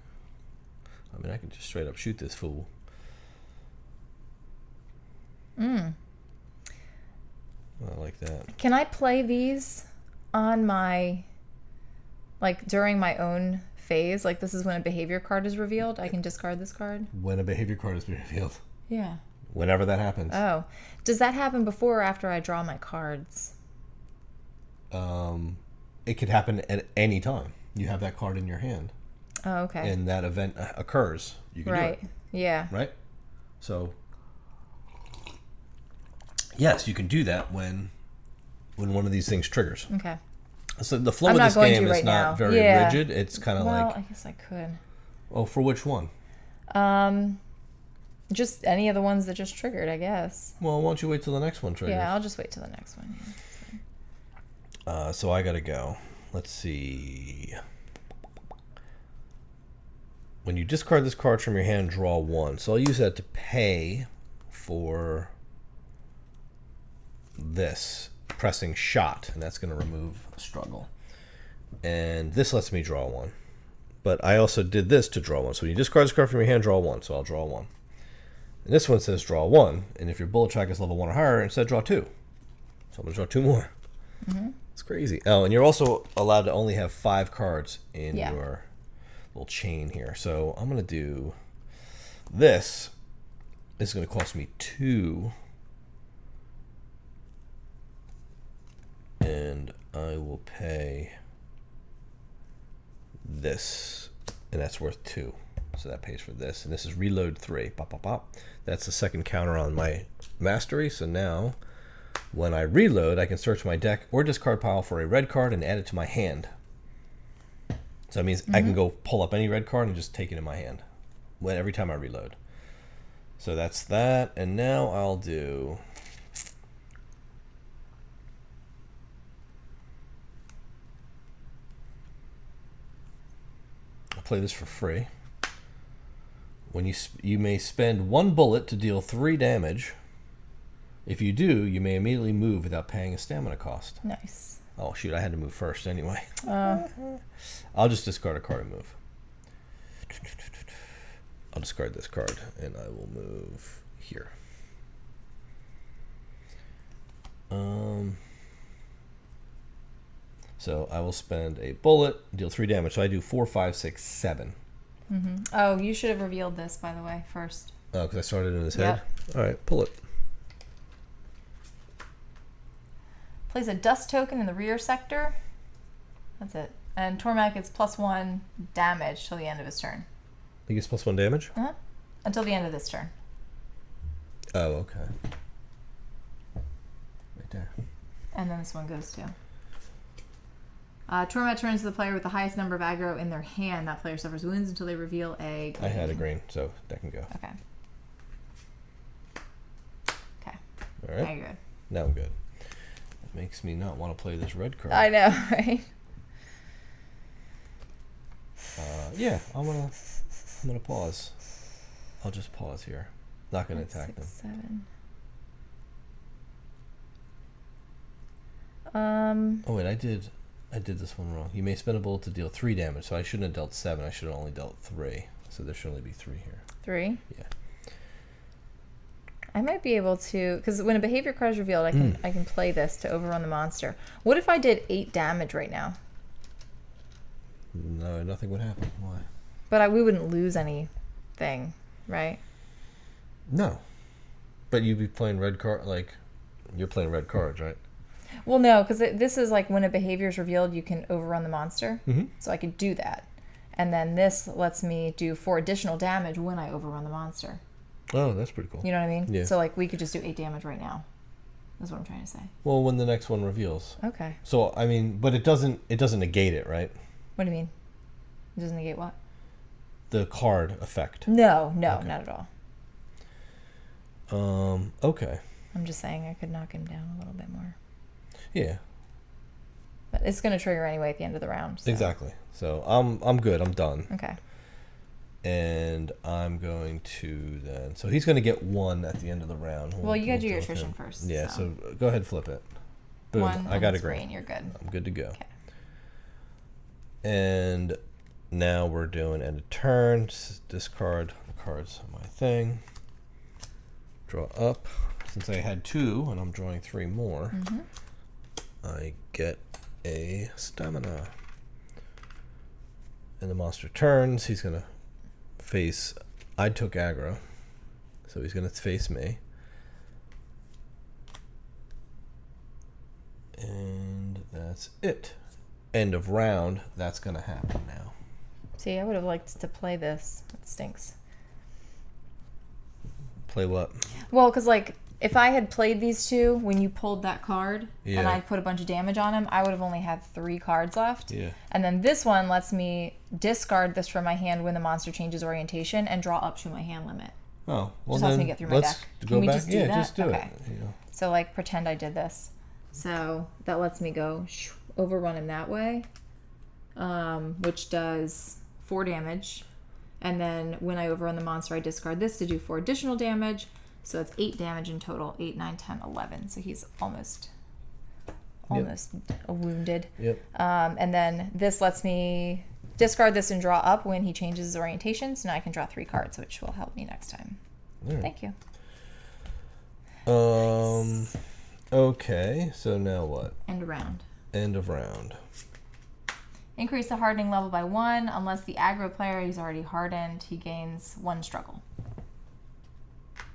I mean, I can just straight up shoot this fool. I like that.
Can I play these on my, like, during my own phase? Like, this is when a behavior card is revealed. I can discard this card?
When a behavior card is revealed.
Yeah.
Whenever that happens.
Oh. Does that happen before or after I draw my cards?
It could happen at any time. You have that card in your hand.
Oh, okay.
And that event occurs. You can do it.
Yeah.
Right? So, yes, you can do that when one of these things triggers.
Okay.
So the flow of this game is not very
Yeah.
rigid. It's kind of
Well,
like...
I guess I could.
Oh, for which one?
Just any of the ones that just triggered, I guess.
Well, why don't you wait till the next one triggers?
Yeah, I'll just wait till the next one. Yeah.
So I gotta go. Let's see. When you discard this card from your hand, draw 1. So I'll use that to pay for this pressing shot, and that's going to remove struggle. And this lets me draw 1. But I also did this to draw 1. So when you discard this card from your hand, draw 1. So I'll draw 1. And this one says draw 1. And if your bullet track is level 1 or higher, instead draw 2. So I'm going to draw 2 more. It's crazy. Oh, and you're also allowed to only have 5 cards in your little chain here. So I'm going to do this. This is going to cost me 2. And I will pay this. And that's worth 2. So that pays for this. And this is reload 3. Pop, pop, pop. That's the second counter on my mastery. So now... when I reload, I can search my deck or discard pile for a red card and add it to my hand. So that means I can go pull up any red card and just take it in my hand every time I reload. So that's that. And now I'll do... I'll play this for free. When you may spend 1 bullet to deal 3 damage. If you do, you may immediately move without paying a stamina cost.
Nice.
Oh, shoot, I had to move first anyway. I'll just discard a card and move. I'll discard this card, and I will move here. So I will spend a bullet, deal 3 damage. So I do 4, 5, 6, 7.
Mm-hmm. Oh, you should have revealed this, by the way, first.
Oh, because I started in his head? All right, pull it.
Place a dust token in the rear sector. That's it. And Tormac gets +1 damage till the end of his turn.
He gets +1 damage?
Uh-huh. Until the end of this turn.
Oh, okay. Right there.
And then this one goes too. Torment turns to the player with the highest number of aggro in their hand. That player suffers wounds until they reveal a green.
I had a green, so that can go.
Okay. Okay.
All right.
Now you're good.
Now I'm good. That makes me not want to play this red card.
I know, right?
Yeah, I'm gonna pause. I'll just pause here. Not gonna attack them.
7.
Oh wait, I did this one wrong. You may spend a bullet to deal 3 damage, so I shouldn't have dealt 7. I should have only dealt 3. So there should only be 3 here.
3?
Yeah.
I might be able to, because when a behavior card is revealed, I can play this to overrun the monster. What if I did 8 damage right now?
No, nothing would happen. Why?
But we wouldn't lose anything, right?
No. But you'd be playing red card, like, you're playing red cards, right?
Well, no, because this is like when a behavior is revealed, you can overrun the monster.
Mm-hmm.
So I could do that. And then this lets me do 4 additional damage when I overrun the monster.
Oh, that's pretty cool.
You know what I mean?
Yeah.
So like we could just do 8 damage right now. That's what I'm trying to say.
Well, when the next one reveals.
Okay.
So, I mean, but it doesn't negate it, right?
What do you mean? It doesn't negate what?
The card effect.
No,
Okay.
not at all.
Okay.
I'm just saying I could knock him down a little bit more.
Yeah.
But it's going to trigger anyway at the end of the round. So.
Exactly. So I'm good. I'm done.
Okay.
And I'm going to then. So he's going to get 1 at the end of the round.
Well, you got to do
deal
your
with
attrition
him.
first.
Yeah. So go ahead, flip it. Boom.
1.
I got a
it's
green.
You're good.
I'm good to go.
Okay.
And now we're doing end of turn. Discard the cards on my thing. Draw up. Since I had 2 and I'm drawing 3 more, I get a stamina. And the monster turns. He's going to face... I took aggro, so he's going to face me. And that's it. End of round. That's going to happen now.
See, I would have liked to play this. It stinks.
Play what?
Well, because like if I had played these 2 when you pulled that card and
Yeah.
I put a bunch of damage on him, I would have only had 3 cards left.
Yeah.
And then this one lets me discard this from my hand when the monster changes orientation and draw up to my hand limit.
Oh, well
Just
then
helps me get through my
let's
deck.
go
Can we
back.
just do
yeah,
that?
just do
Okay.
it. You know.
So like pretend I did this. So that lets me go overrun him that way, which does 4 damage. And then when I overrun the monster, I discard this to do 4 additional damage. So that's 8 damage in total. 8, 9, 10, 11. So he's almost wounded.
Yep.
And then this lets me discard this and draw up when he changes his orientation. So now I can draw 3 cards, which will help me next time.
All right.
Thank you.
Okay, so now what?
End round.
End of round.
Increase the hardening level by 1. Unless the aggro player is already hardened, he gains 1 struggle.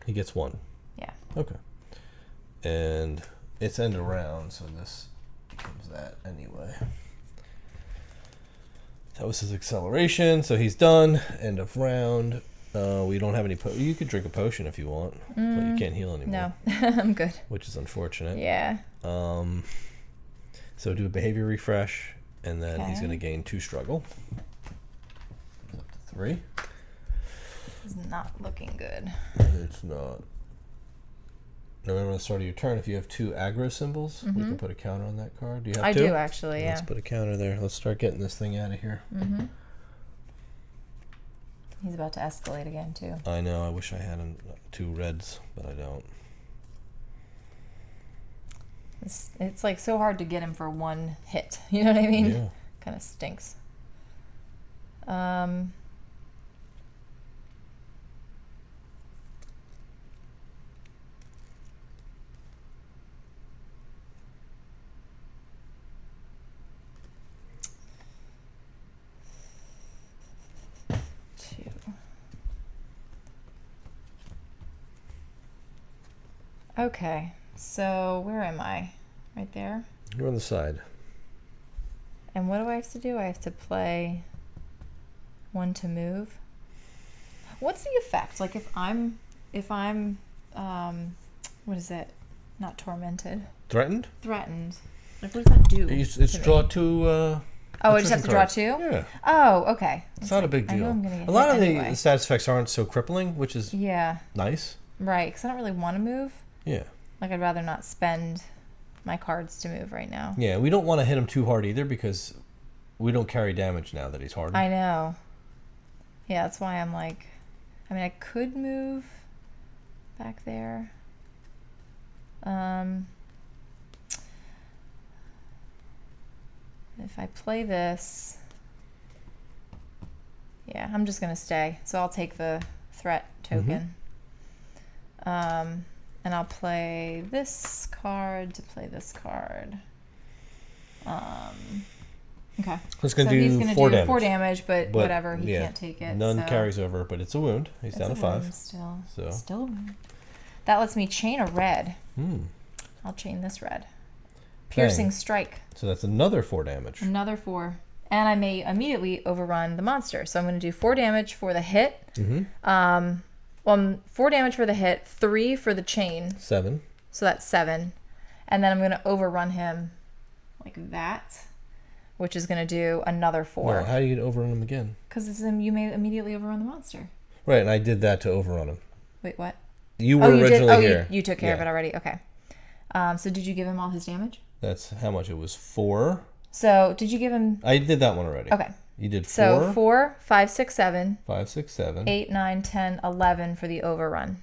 He gets 1.
Yeah.
Okay. And it's end of round, so this becomes that anyway. That was his acceleration, so he's done. End of round. We don't have any... you could drink a potion if you want, but you can't heal anymore.
No, I'm good.
Which is unfortunate.
Yeah.
So do a behavior refresh, and then he's going to gain 2 struggle. Goes up to 3.
It's not looking good.
It's not. Remember at the start of your turn, if you have 2 aggro symbols, we can put a counter on that card. Do you have
I
2?
do actually, yeah.
Let's put a counter there. Let's start getting this thing out of here.
He's about to escalate again, too.
I know. I wish I had 2 reds, but I don't.
It's like so hard to get him for 1 hit. You know what I mean?
Yeah.
Kind of stinks. 2. Okay, so where am I? Right there?
You're on the side.
And what do I have to do? I have to play 1 to move. What's the effect? Like if I'm what is it? Not tormented.
Threatened?
Threatened. Like what does that do?
It's draw 2.
Oh, I just have to draw 2?
Yeah.
Oh, okay.
It's not a big
I know
deal.
I'm gonna get
A lot
hit
of
anyway.
the status effects aren't so crippling, which is
Yeah.
nice.
Right, because I don't really want to move.
Yeah.
Like I'd rather not spend my cards to move right now.
Yeah, we don't want to hit him too hard either because we don't carry damage now that he's hardened.
I know. Yeah, that's why I'm like, I mean, I could move back there. If I play this, yeah, I'm just gonna stay. So I'll take the threat token. And I'll play this card to play this card. Okay.
It's going
so
to
he's
do
gonna
4
do
damage.
4 damage, but whatever, he can't take it.
None
so
carries over, but it's a wound. He's
it's
down
a
to 5.
wound Still.
So.
Still a wound. That lets me chain a red.
Hmm.
I'll chain this red. Piercing
Bang.
strike.
So that's another 4 damage.
Another 4. And I may immediately overrun the monster. So I'm going to do 4 damage for the hit. 4 damage for the hit, 3 for the chain.
7.
So that's 7. And then I'm going to overrun him like that, which is going to do another 4.
Well, how do you overrun him again?
Because you may immediately overrun the monster.
Right, and I did that to overrun him.
Wait, what?
You were originally here.
You took care of it already. Okay. So did you give him all his damage?
That's how much it was. 4.
So did you give him...
I did that one already.
Okay.
You did 4.
So 4, 5, 6, 7.
5, 6, 7.
8, 9, 10, 11 for the overrun.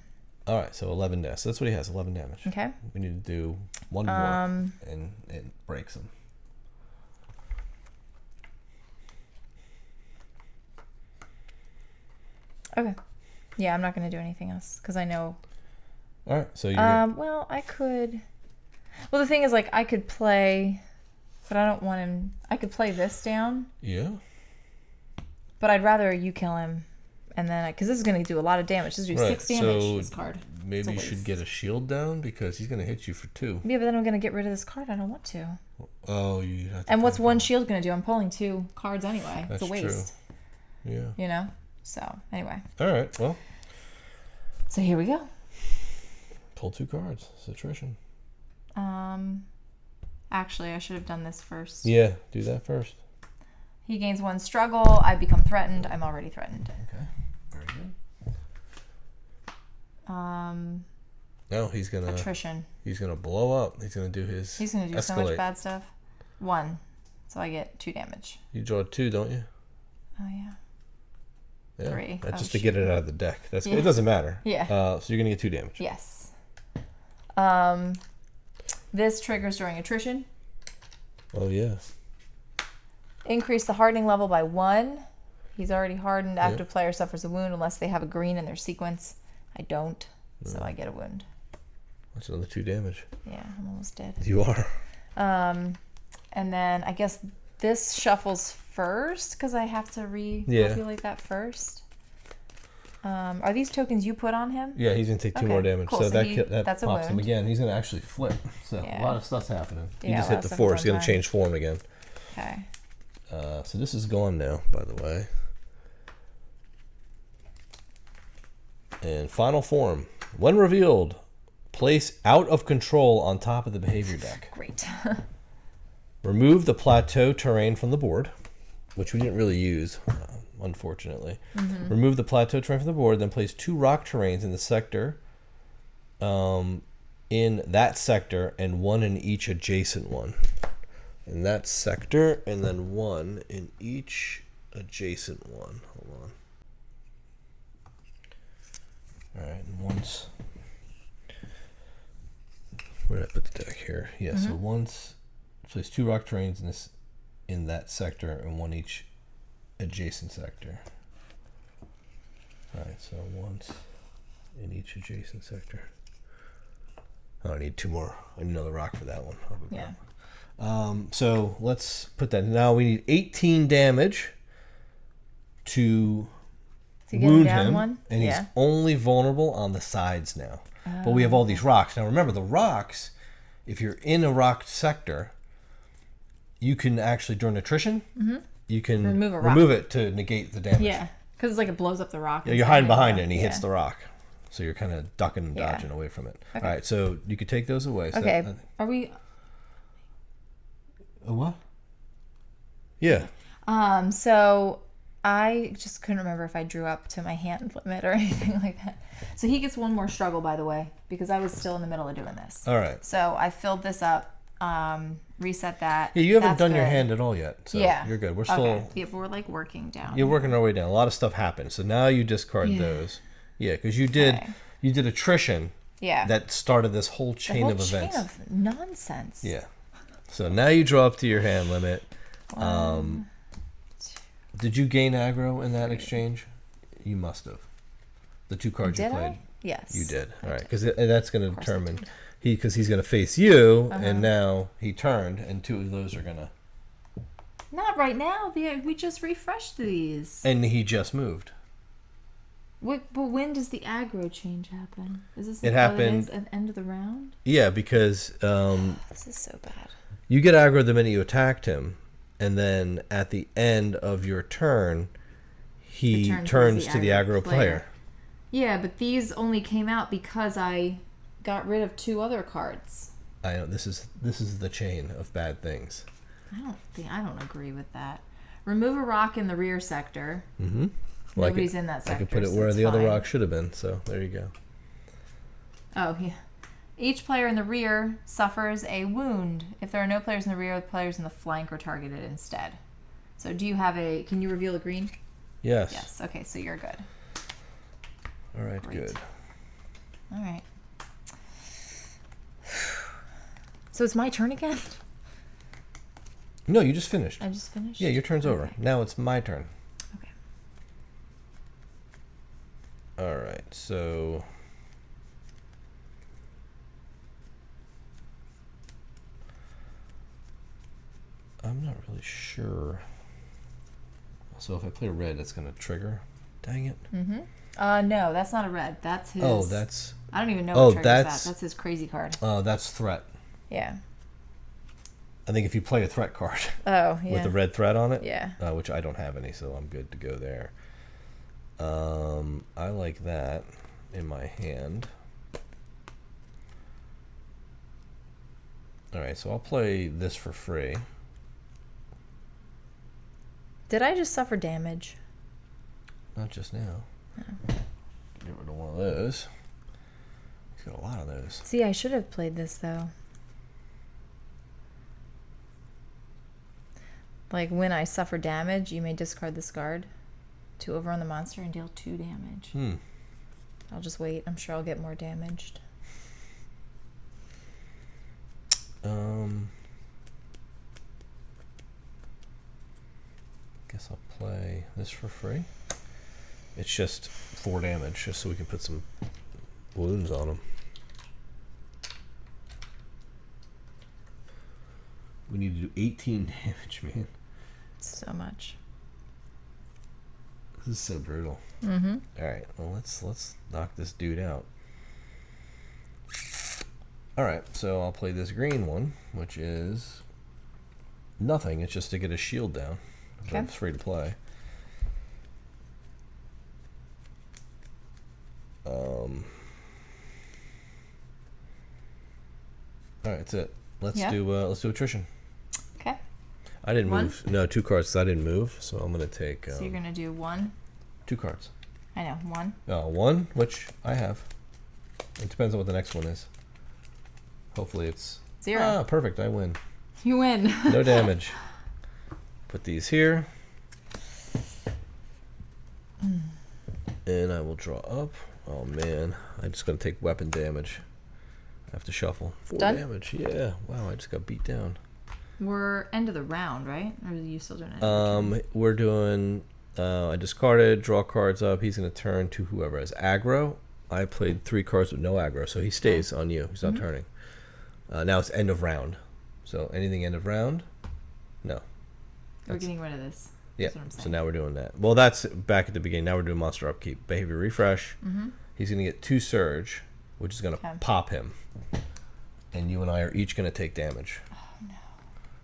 All right, so 11 damage. So that's what he has, 11 damage.
Okay.
We need to do 1 more, and it breaks him.
Okay. Yeah, I'm not going to do anything else because I know...
All right, so you.
Well, I could... Well, the thing is, like, I could play... But I don't want him... I could play this down.
Yeah.
But I'd rather you kill him. And then... Because this is going to do a lot of damage. This is do 6 damage,
so
this card.
Maybe you should get a shield down because he's going to hit you for 2.
Yeah, but then I'm going to get rid of this card. I don't want to.
Oh, you have to.
And what's 1 shield going to do? I'm pulling 2 cards anyway.
That's
it's a waste.
True. Yeah.
You know? So, anyway.
All right, well.
So here we go.
Pull 2 cards. It's attrition.
Actually, I should have done this first.
Yeah, do that first.
He gains 1 struggle. I become threatened. I'm already threatened.
Okay, very good. No, he's gonna
attrition.
He's gonna blow up. He's gonna do his.
He's gonna do
escalate.
so much bad stuff. 1, so I get 2 damage.
You draw 2, don't you?
Oh yeah.
Yeah.
3.
That's
Oh,
just to get it out of the deck. That's
Yeah.
It doesn't matter.
Yeah.
So you're gonna get 2 damage.
Yes. This triggers during attrition.
Oh yeah.
Increase the hardening level by 1. He's already hardened.
Yeah.
Active player suffers a wound unless they have a green in their sequence. I don't, so I get a wound.
That's another 2 damage.
Yeah, I'm almost dead.
You are.
And then I guess this shuffles first because I have to repopulate that first. Are these tokens you put on him?
Yeah, he's gonna take 2
Okay,
more damage.
cool.
So,
So
that
that's a
pops him
wound.
again. He's gonna actually flip. So
Yeah.
a lot of stuff's happening. He
Yeah,
just
a lot
hit
of
the
stuff
4.
at
He's gonna
one
change form again.
Okay.
So this is gone now, by the way. And final form. When revealed, place out of control on top of the behavior deck.
Great.
Remove the plateau terrain from the board, which we didn't really use, unfortunately. Remove the plateau terrain from the board, then place 2 rock terrains in the sector, in that sector, and 1 in each adjacent one. In that sector, and then 1 in each adjacent one. Hold on. once. Where did I put the deck here? Yeah, so once place 2 rock terrains in that sector and 1 each adjacent sector. Alright, so once in each adjacent sector. Oh, I need 2 more. I need another rock for that one. So let's put that. Now we need 18 damage to wound him, and he's only vulnerable on the sides now. But we have all these rocks. Now remember, the rocks, if you're in a rock sector, you can actually, during attrition, you can remove it to negate the damage.
Yeah, because it blows up the rock.
Yeah, you're hiding behind it, and he hits the rock. So you're kind of ducking and dodging away from it. Okay. All right, so you could take those away. So
okay, are we...
A what? Yeah.
So I just couldn't remember if I drew up to my hand limit or anything like that. So he gets 1 more struggle, by the way, because I was still in the middle of doing this.
All right.
So I filled this up, reset that.
Yeah, you haven't done your hand at all yet. So you're good. We're still...
Okay. Yeah, but we're working down.
You're working our way down. A lot of stuff happened. So now you discard those. Yeah, because you did attrition.
Yeah.
That started this whole chain of events.
Chain of nonsense.
Yeah. So now you draw up to your hand limit. Did you gain aggro in that exchange? You must have. The 2 cards you played.
Yes.
You did. All right, because that's going to determine because he's going to face you, and now he turned, and 2 of those are going to.
Not right now. We just refreshed these.
And he just moved.
But when does the aggro change happen? Is this
it happened
at the end of the round?
Yeah, because
this is so bad.
You get aggro the minute you attacked him, and then at the end of your turn, he turns to the aggro player.
Yeah, but these only came out because I got rid of 2 other cards.
I know this is the chain of bad things.
I don't agree with that. Remove a rock in the rear sector.
Mm-hmm.
Nobody's in that sector.
I could put it where the other rock should have been. So there you go.
Oh yeah. Each player in the rear suffers a wound. If there are no players in the rear, the players in the flank are targeted instead. So do you have can you reveal a green?
Yes.
Yes. Okay, so you're good.
All right, good.
All right. So it's my turn again?
No, you just finished.
I just finished?
Yeah, your turn's over. Now it's my turn.
Okay.
All right, so... I'm not really sure. So if I play red, it's going to trigger. Dang it.
Mm-hmm. No, that's not a red. That's his...
Oh, that's...
I don't even know what triggers that. That's his crazy card.
Oh, that's threat.
Yeah.
I think if you play a threat card...
Oh, yeah.
With a red threat on it.
Yeah.
Which I don't have any, so I'm good to go there. I like that in my hand. Alright, so I'll play this for free.
Did I just suffer damage?
Not just now. Oh. Get rid of one of those. He's got a lot of those.
See, I should have played this, though. Like, when I suffer damage, you may discard this card to overrun the monster and deal 2 damage. I'll just wait. I'm sure I'll get more damaged.
Guess I'll play this for free. It's just 4 damage, just so we can put some wounds on him. We need to do 18 damage, man.
So much.
This is so brutal.
Mm-hmm.
All right, well let's knock this dude out. All right, so I'll play this green one, which is nothing. It's just to get a shield down. Okay. It's free to play. All right, that's it. Let's do attrition.
Okay.
I didn't move. No, 2 cards. 'Cause I didn't move, so I'm gonna take.
So you're gonna do 1.
2 cards.
I know 1.
Oh, 1, which I have. It depends on what the next one is. Hopefully it's
0.
Ah, perfect. I win.
You win.
No damage. Put these here. And And I will draw up. Oh man, I'm just gonna take weapon damage. I have to shuffle. 4
Done?
damage. Yeah. Wow, I just got beat down.
We're end of the round, right? Or are you still doing it?
We're doing. I discarded. Draw cards up. He's gonna turn to whoever has aggro. I played 3 cards with no aggro, so he stays on you. He's not turning. Now it's end of round. So anything end of round? No.
We're getting rid of this.
Yeah.
That's what I'm saying.
So now we're doing that. Well, that's back at the beginning. Now we're doing monster upkeep. Behavior refresh. He's gonna get 2 surge, which is gonna pop him. And you and I are each gonna take damage.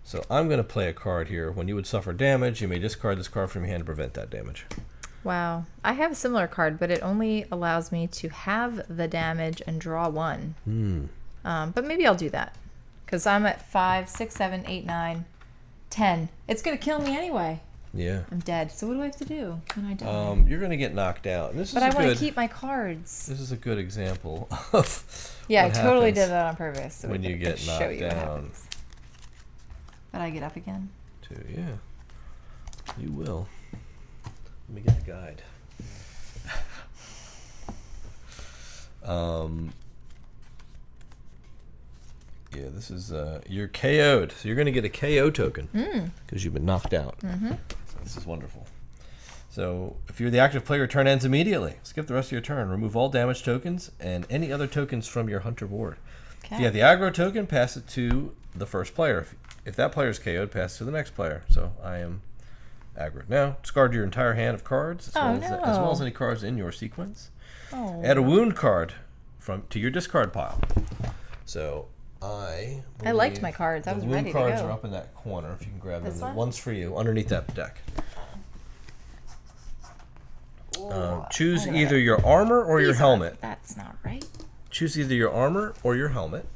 So I'm going to play a card here. When you would suffer damage, you may discard this card from your hand to prevent that damage.
Wow. I have a similar card, but it only allows me to have the damage and draw 1. But maybe I'll do that. Because I'm at 5, 6, 7, 8, 9, 10. It's going to kill me anyway.
Yeah.
I'm dead. So what do I have to do when I die?
You're going to get knocked out. And this
But
is
I want to keep my cards.
This is a good example of
Yeah, I
what
totally
happens
did that on purpose. So
when you get knocked
show you what
down.
happens. But I get up again?
Yeah. You will. Let me get the guide. Yeah, this is you're KO'd, so you're going to get a KO token because you've been knocked out. So this is wonderful. So if you're the active player, turn ends immediately. Skip the rest of your turn. Remove all damage tokens and any other tokens from your hunter board.
Okay.
If you have the aggro token, pass it to the first player. If that player is KO'd, pass it to the next player. So I am aggro. Now, discard your entire hand of cards, as well as any cards in your sequence. Add a wound card to your discard pile. So I
liked my cards. I was ready to go.
The wound cards are up in that corner. If you can grab them. The one's for you, underneath that deck. Choose either your armor or your helmet.
That's not right.
Choose either your armor or your helmet.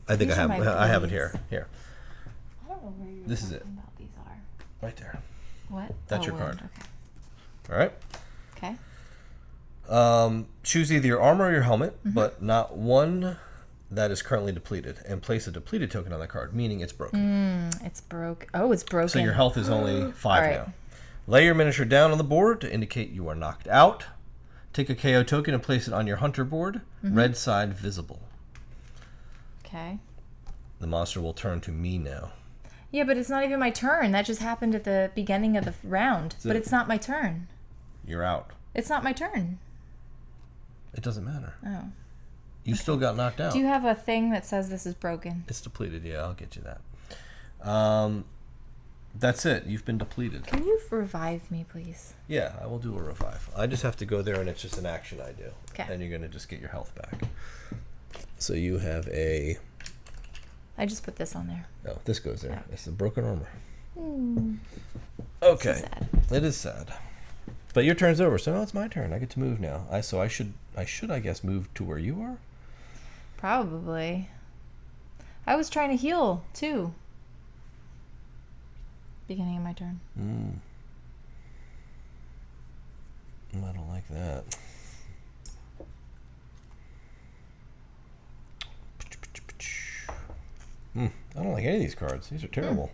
I think I have it here. Here.
I don't know where you're
this is it.
About these are.
Right there.
What?
That's your card.
Okay.
All right.
Okay.
Choose either your armor or your helmet, but not one that is currently depleted, and place a depleted token on that card, meaning it's broken.
It's broke. Oh, it's broken.
So your health is only 5 now. Lay your miniature down on the board to indicate you are knocked out. Take a KO token and place it on your hunter board. Red side visible.
Okay.
The monster will turn to me now.
Yeah, but it's not even my turn. That just happened at the beginning of the round. But it's not my turn.
You're out.
It's not my turn.
It doesn't matter.
Oh.
You still got knocked out.
Do you have a thing that says this is broken?
It's depleted. Yeah, I'll get you that. That's it. You've been depleted.
Can you revive me, please?
Yeah, I will do a revive. I just have to go there, and it's just an action I do.
Okay.
And you're going to just get your health back. So you have a...
I just put this on there.
No, this goes there. It's the broken armor.
Okay.
Okay.
So sad.
It is sad. But your turn's over, so now it's my turn. I get to move now. I should, I guess, move to where you are?
Probably. I was trying to heal, too. Beginning of my turn.
I don't like that. I don't like any of these cards. These are terrible.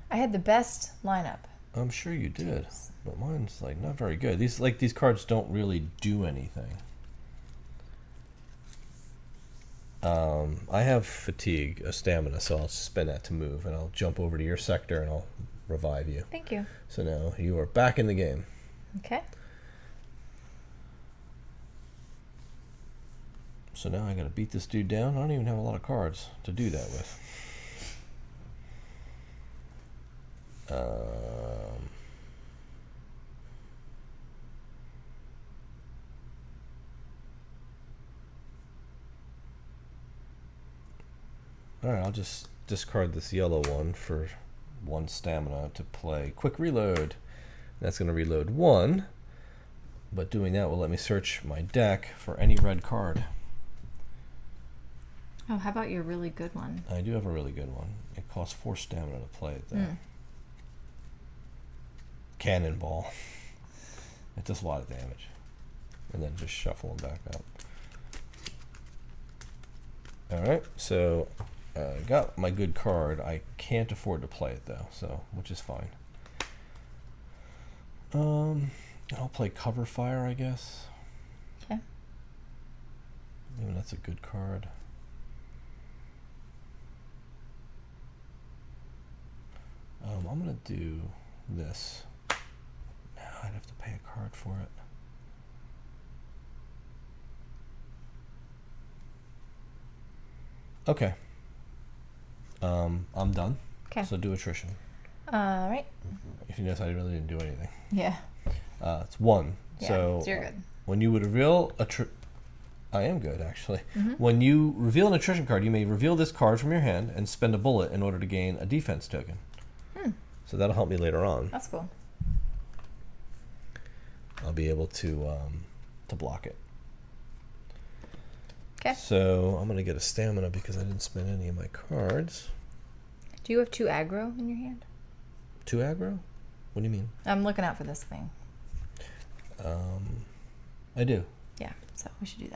I had the best lineup.
I'm sure you did, but mine's like not very good. These cards don't really do anything. I have fatigue, a stamina, so I'll spend that to move, and I'll jump over to your sector and I'll revive you.
Thank you.
So now you are back in the game.
Okay.
So now I gotta beat this dude down. I don't even have a lot of cards to do that with. Alright, I'll just discard this yellow one for 1 stamina to play Quick Reload. That's going to reload 1, but doing that will let me search my deck for any red card.
Oh, how about your really good one?
I do have a really good one. It costs 4 stamina to play it, though. Cannonball. It does a lot of damage. And then just shuffle them back up. Alright, so got my good card. I can't afford to play it though, so which is fine. I'll play Cover Fire, I guess.
Okay.
Maybe that's a good card. I'm going to do this. Now I'd have to pay a card for it. Okay. I'm done.
Okay.
So do attrition.
All right.
If you notice, I really didn't do anything.
Yeah.
It's 1.
Yeah,
so
you're good.
When you would reveal I am good, actually.
Mm-hmm.
When you reveal an attrition card, you may reveal this card from your hand and spend a bullet in order to gain a defense token. So that'll help me later on.
That's cool.
I'll be able to block it.
Okay.
So I'm going to get a stamina because I didn't spend any of my cards.
Do you have 2 aggro in your hand?
2 aggro? What do you mean?
I'm looking out for this thing.
I do.
Yeah, so we should do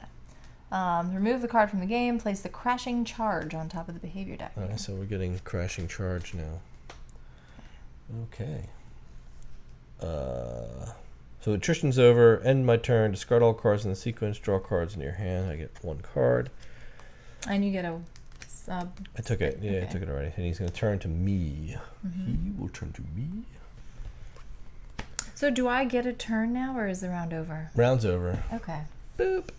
that. Remove the card from the game. Place the crashing charge on top of the behavior deck.
Alright, so we're getting crashing charge now. Okay. So attrition's over. End my turn. Discard all cards in the sequence. Draw cards in your hand. I get 1 card.
And you get a...
I took it. Yeah,
okay.
I took it already. And he's going to turn to me.
Mm-hmm.
He will turn to me.
So do I get a turn now, or is the round over?
Round's over.
Okay.
Boop.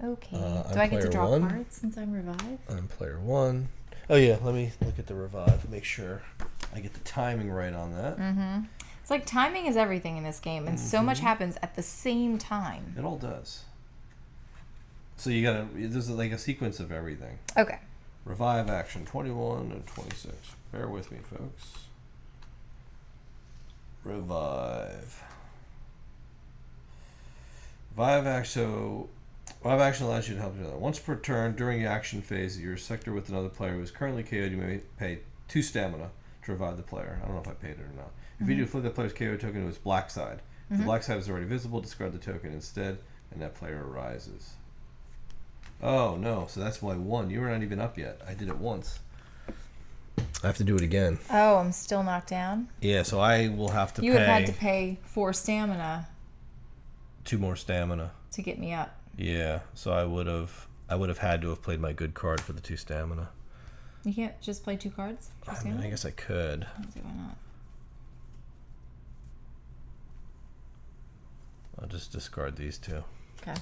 Okay.
I'm
Do I get to
player
draw
1.
cards since I'm revived?
I'm player 1. Oh yeah, let me look at the revive. Make sure I get the timing right on that.
Mm-hmm. It's like timing is everything in this game, and so much happens at the same time.
It all does. So you gotta, there's like a sequence of everything.
Okay.
Revive action 21 and 26. Bear with me, folks. Revive. Revive action. So, revive action allows you to help another. Once per turn during the action phase of your sector with another player who is currently KO'd, you may pay 2 stamina to revive the player. I don't know if I paid it or not. If you do, flip the player's KO token to his black side. If the black side is already visible, discard the token instead, and that player rises. Oh no! So that's why 1. You were not even up yet. I did it once. I have to do it again.
Oh, I'm still knocked down?
Yeah, so I will have to
You
pay...
would have had to pay 4 stamina
2 more stamina.
to get me up.
Yeah, so I would have had to have played my good card for the 2 stamina.
You can't just play 2 cards? For
I mean,
stamina?
I guess I could.
Let's see, why not?
I'll just discard these 2.
Okay.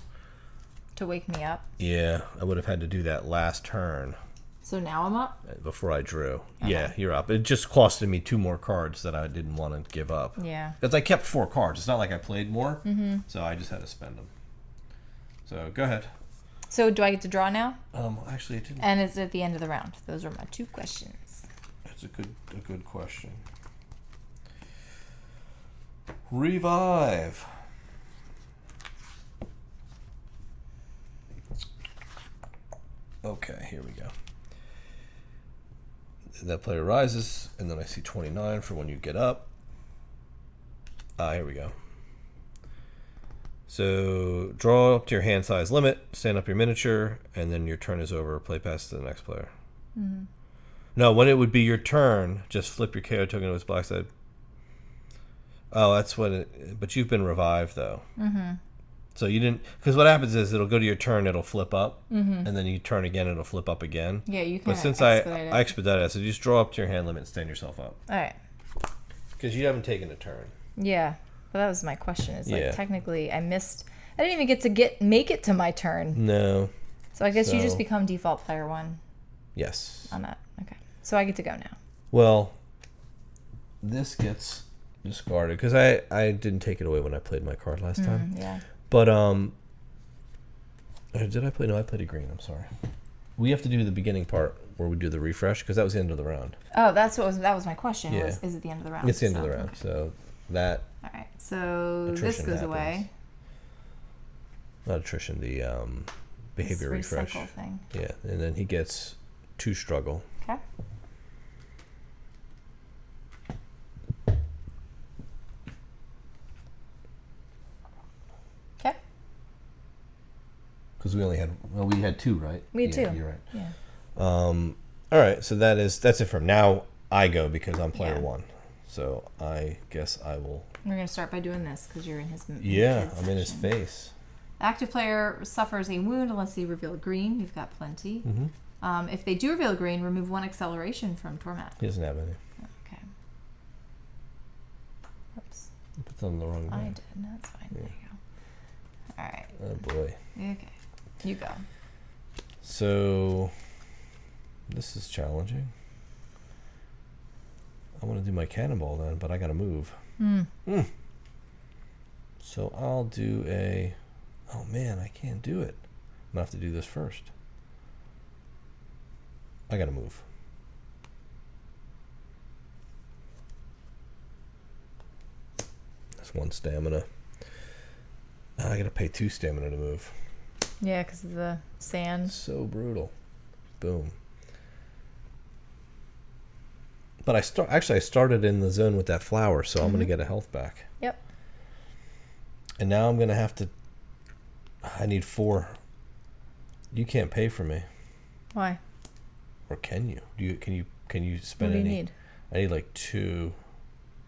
To wake me up?
Yeah, I would have had to do that last turn
So now I'm up?
before I drew.
Okay.
Yeah, you're up. It just costed me 2 more cards that I didn't want to give up.
Yeah.
Because I kept 4 cards. It's not like I played more, so I just had to spend them. So go ahead.
So do I get to draw now?
Actually, it didn't.
And it's at the end of the round. Those are my 2 questions.
That's a good question. Revive. Okay, here we go. That player rises, and then I see 29 for when you get up. Here we go. So draw up to your hand size limit, stand up your miniature, and then your turn is over. Play pass to the next player. Mm-hmm. No, when it would be your turn, just flip your KO token to its black side. Oh, that's when it... But you've been revived, though. Mm-hmm. So you didn't... Because what happens is it'll go to your turn, it'll flip up, and then you turn again, it'll flip up again.
Yeah, you can.
But since I expedited it, so you just draw up to your hand limit and stand yourself up.
All right.
Because you haven't taken a turn.
Yeah. Well, that was my question. Is like
Yeah.
technically I missed... I didn't even get to make it to my turn.
No.
So I guess you just become default player 1
Yes.
on that. Okay. So I get to go now.
Well, this gets discarded because I didn't take it away when I played my card last time.
Yeah.
But did I play? No, I played a green. I'm sorry. We have to do the beginning part where we do the refresh because that was the end of the round.
Oh, that was my question.
Yeah.
Is it the end of the round?
It's the end of the round. So that.
All right. So this
Attrition
goes
happens.
away.
Not attrition. The behavior
This
refresh.
recycle thing.
Yeah, and then he gets 2 struggle.
Okay. Okay.
Because we had 2, right?
We had 2.
You're right.
Yeah.
All right, so that's it from now. I go because I'm player
Yeah.
1. So I guess I will.
We're going to start by doing this because you're in his
Yeah, I'm in his face.
Active player suffers a wound unless they reveal a green. We've got plenty.
Mm-hmm.
If they do reveal a green, remove 1 acceleration from torment.
He doesn't have any.
Okay. Oops.
I put them the wrong way.
I did. That's fine.
Yeah.
There you go. All right.
Oh boy.
Okay. You go.
So this is challenging. I want to do my cannonball then, but I got to move. So I'll do a... Oh man, I can't do it. I'm going to have to do this first. I got to move. That's 1 stamina. I got to pay 2 stamina to move.
Yeah, because of the sand.
So brutal. Boom. But I started in the zone with that flower, so I'm going to get a health back.
Yep. And
now I'm going to have to... I need 4. You can't pay for me.
Why?
Or can you? Can you spend
any?
What
do you need?
I need like 2...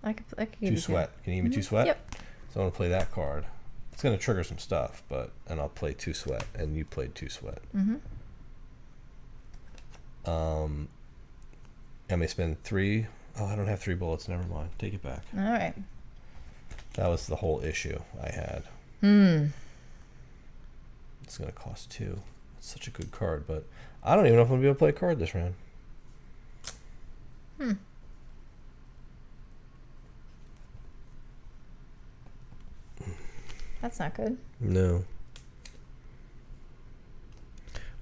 I could give
2
you
sweat. Can you give me 2 sweat?
Yep.
So I'm going to play that card. It's going to trigger some stuff, and I'll play 2 sweat, and you played 2 sweat. I may spend 3. Oh, I don't have 3 bullets. Never mind. Take it back.
All right.
That was the whole issue I had. It's going to cost 2. It's such a good card, but I don't even know if I'm going to be able to play a card this round.
That's not good.
No.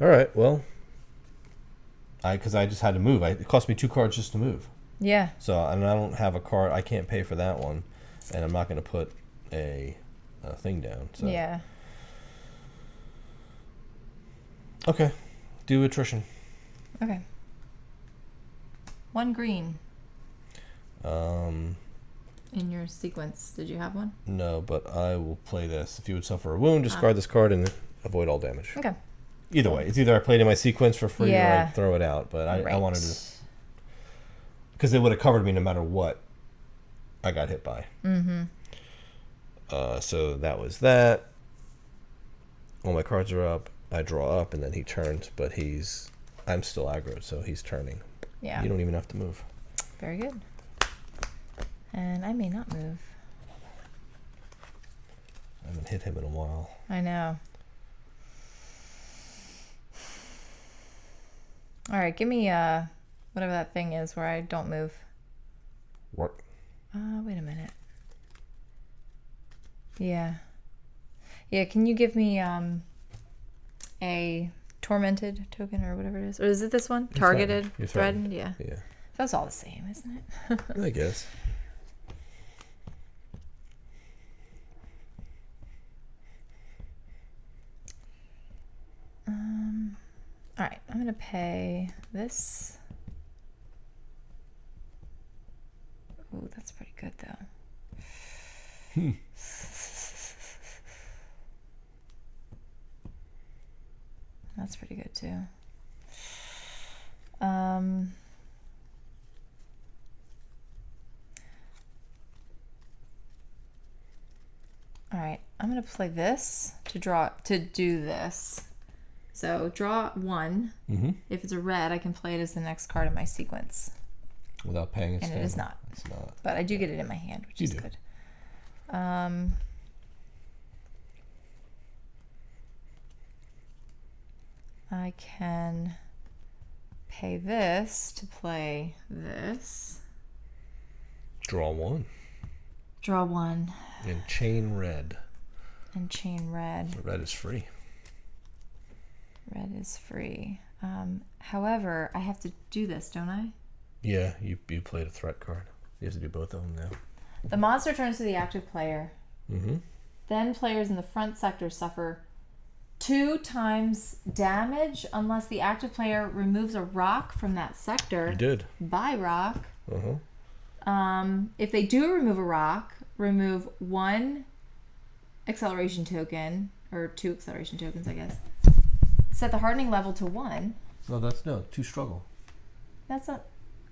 All right, well, because I just had to move. It cost me 2 cards just to move.
Yeah.
So, and I don't have a card. I can't pay for that one, and I'm not going to put a thing down. So.
Yeah.
Okay. Do attrition.
Okay. 1 green. In your sequence, did you have one?
No, but I will play this. If you would suffer a wound, discard this card and avoid all damage.
Okay.
Either way, it's either I played in my sequence for free or I throw it out. But I wanted to, because it would have covered me no matter what I got hit by. So that was that. All my cards are up. I draw up, and then he turns. But I'm still aggroed, so he's turning.
Yeah.
You don't even have to move.
Very good. And I may not move.
I haven't hit him in a while.
I know. All right, give me whatever that thing is where I don't move.
What?
Wait a minute. Yeah. Yeah, can you give me a tormented token or whatever it is? Or is it this one? Targeted? Threatened? Yeah.
Yeah.
That's all the same, isn't it?
I guess.
All right, I'm gonna pay this. Ooh, that's pretty good though. That's pretty good too. All right, I'm gonna play this to do this. So draw 1. If it's a red, I can play it as the next card in my sequence.
Without paying its
And
stamina.
it is not.
It's not.
But I do get it in my hand, which is good. I can pay this to play this.
Draw 1.
Draw 1.
And chain red.
And chain red.
The red is free.
Red is free. However, I have to do this, don't I?
Yeah, you played a threat card. You have to do both of them now.
The monster turns to the active player. Then players in the front sector suffer 2 times damage unless the active player removes a rock from that sector.
You did.
By rock. If they do remove a rock, remove 1 acceleration token, or 2 acceleration tokens, I guess. Set the hardening level to 1.
No, that's 2 struggle.
That's not.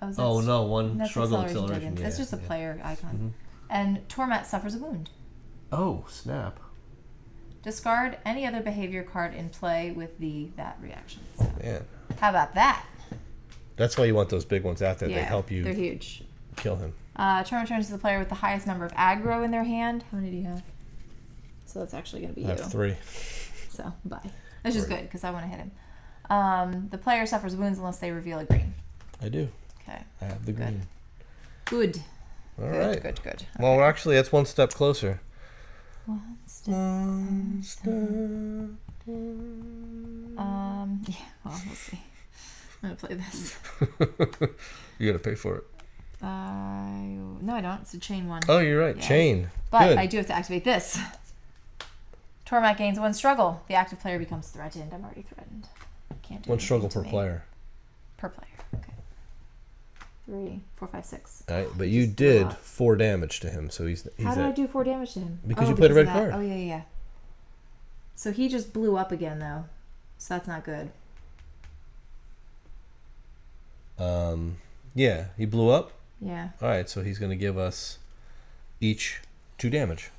Oh, no, one
that's
struggle
acceleration
acceleration.
tokens.
Yeah,
It's just a
yeah.
player icon. And Torment suffers a wound.
Oh, snap.
Discard any other behavior card in play with that reaction. So,
Man.
how about that?
That's why you want those big ones out there.
Yeah,
They help you
they're huge.
kill him.
Turn returns to the player with the highest number of aggro in their hand. How many do you have? So that's actually going to be
I
you.
have 3.
So, bye. That's just good because I want to hit him. The player suffers wounds unless they reveal a green.
I do.
Okay.
I have the green.
Good.
All
Good,
right.
good, good.
Well, actually, that's one step closer.
One step. Yeah, well, we'll see. I'm going to play this.
You got to pay for it.
No, I don't. It's a chain one.
Oh, you're right.
Yeah.
Chain.
But
Good.
I do have to activate this. Torment gains 1 struggle. The active player becomes threatened. I'm already threatened. Can't do
1 struggle
anything
per
to me.
player.
Per player. Okay. 3, 4, 5, 6.
All right, but you did 4 damage to him, so he's
How did I
at,
do 4 damage to him?
because you played a
because
red
of that.
card.
Oh, yeah. So he just blew up again, though. So that's not good.
Yeah, he blew up.
Yeah.
All right, so he's going to give us each 2 damage.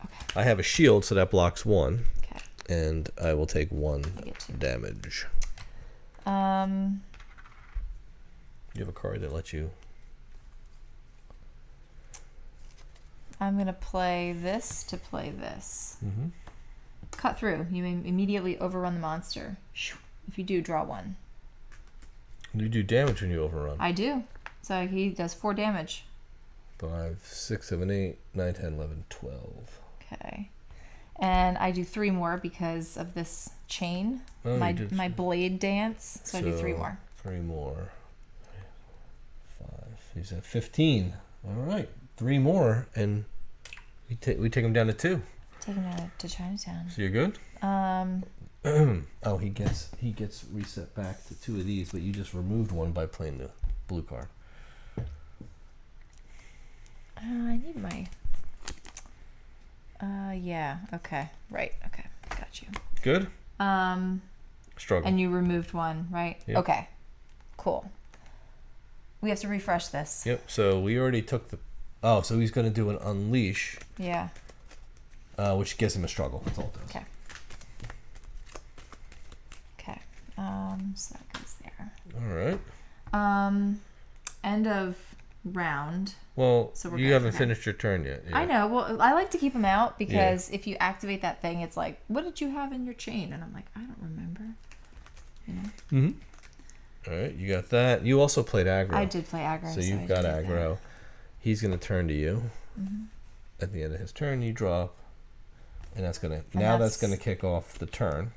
Okay.
I have a shield, so that blocks 1,
Okay.
and I will take 1
I get 2.
damage. You have a card that lets you.
I'm going to play this to play this.
Mm-hmm.
Cut through. You may immediately overrun the monster. If you do, draw 1.
You do damage when you overrun.
I do. So he does 4 damage.
5, 6, 7, 8, 9, 10, 11, 12.
Okay. And I do 3 more because of this chain.
Oh,
my blade dance. So I do 3 more.
3 more. 5. He's at 15. All right. 3 more, and we take him down to 2.
Take him to Chinatown.
So you're good? Oh, he gets reset back to 2 of these, but you just removed 1 by playing the blue card.
I need my... yeah. Okay. Right. Okay. Got you.
Good? Struggle.
And you removed 1, right?
Yep.
Okay. Cool. We have to refresh this.
Yep, so we already took the... Oh, so he's going to do an unleash,
Yeah.
which gives him a struggle. That's all it does.
Okay. Okay. So that goes there.
All right.
End of round.
Well,
So we're
you
good
haven't
for now.
finished your turn yet. Yeah.
I know. Well, I like to keep them out because if you activate that thing, it's like, what did you have in your chain? And I'm like, I don't remember. You know?
Mm-hmm. All right, you got that. You also played aggro.
I did play aggro.
So
I
you've
did
got
that.
aggro. He's going to turn to you.
Mm-hmm.
At the end of his turn, you drop. And that's going to...
And
Now
that's-
that's going to kick off the turn.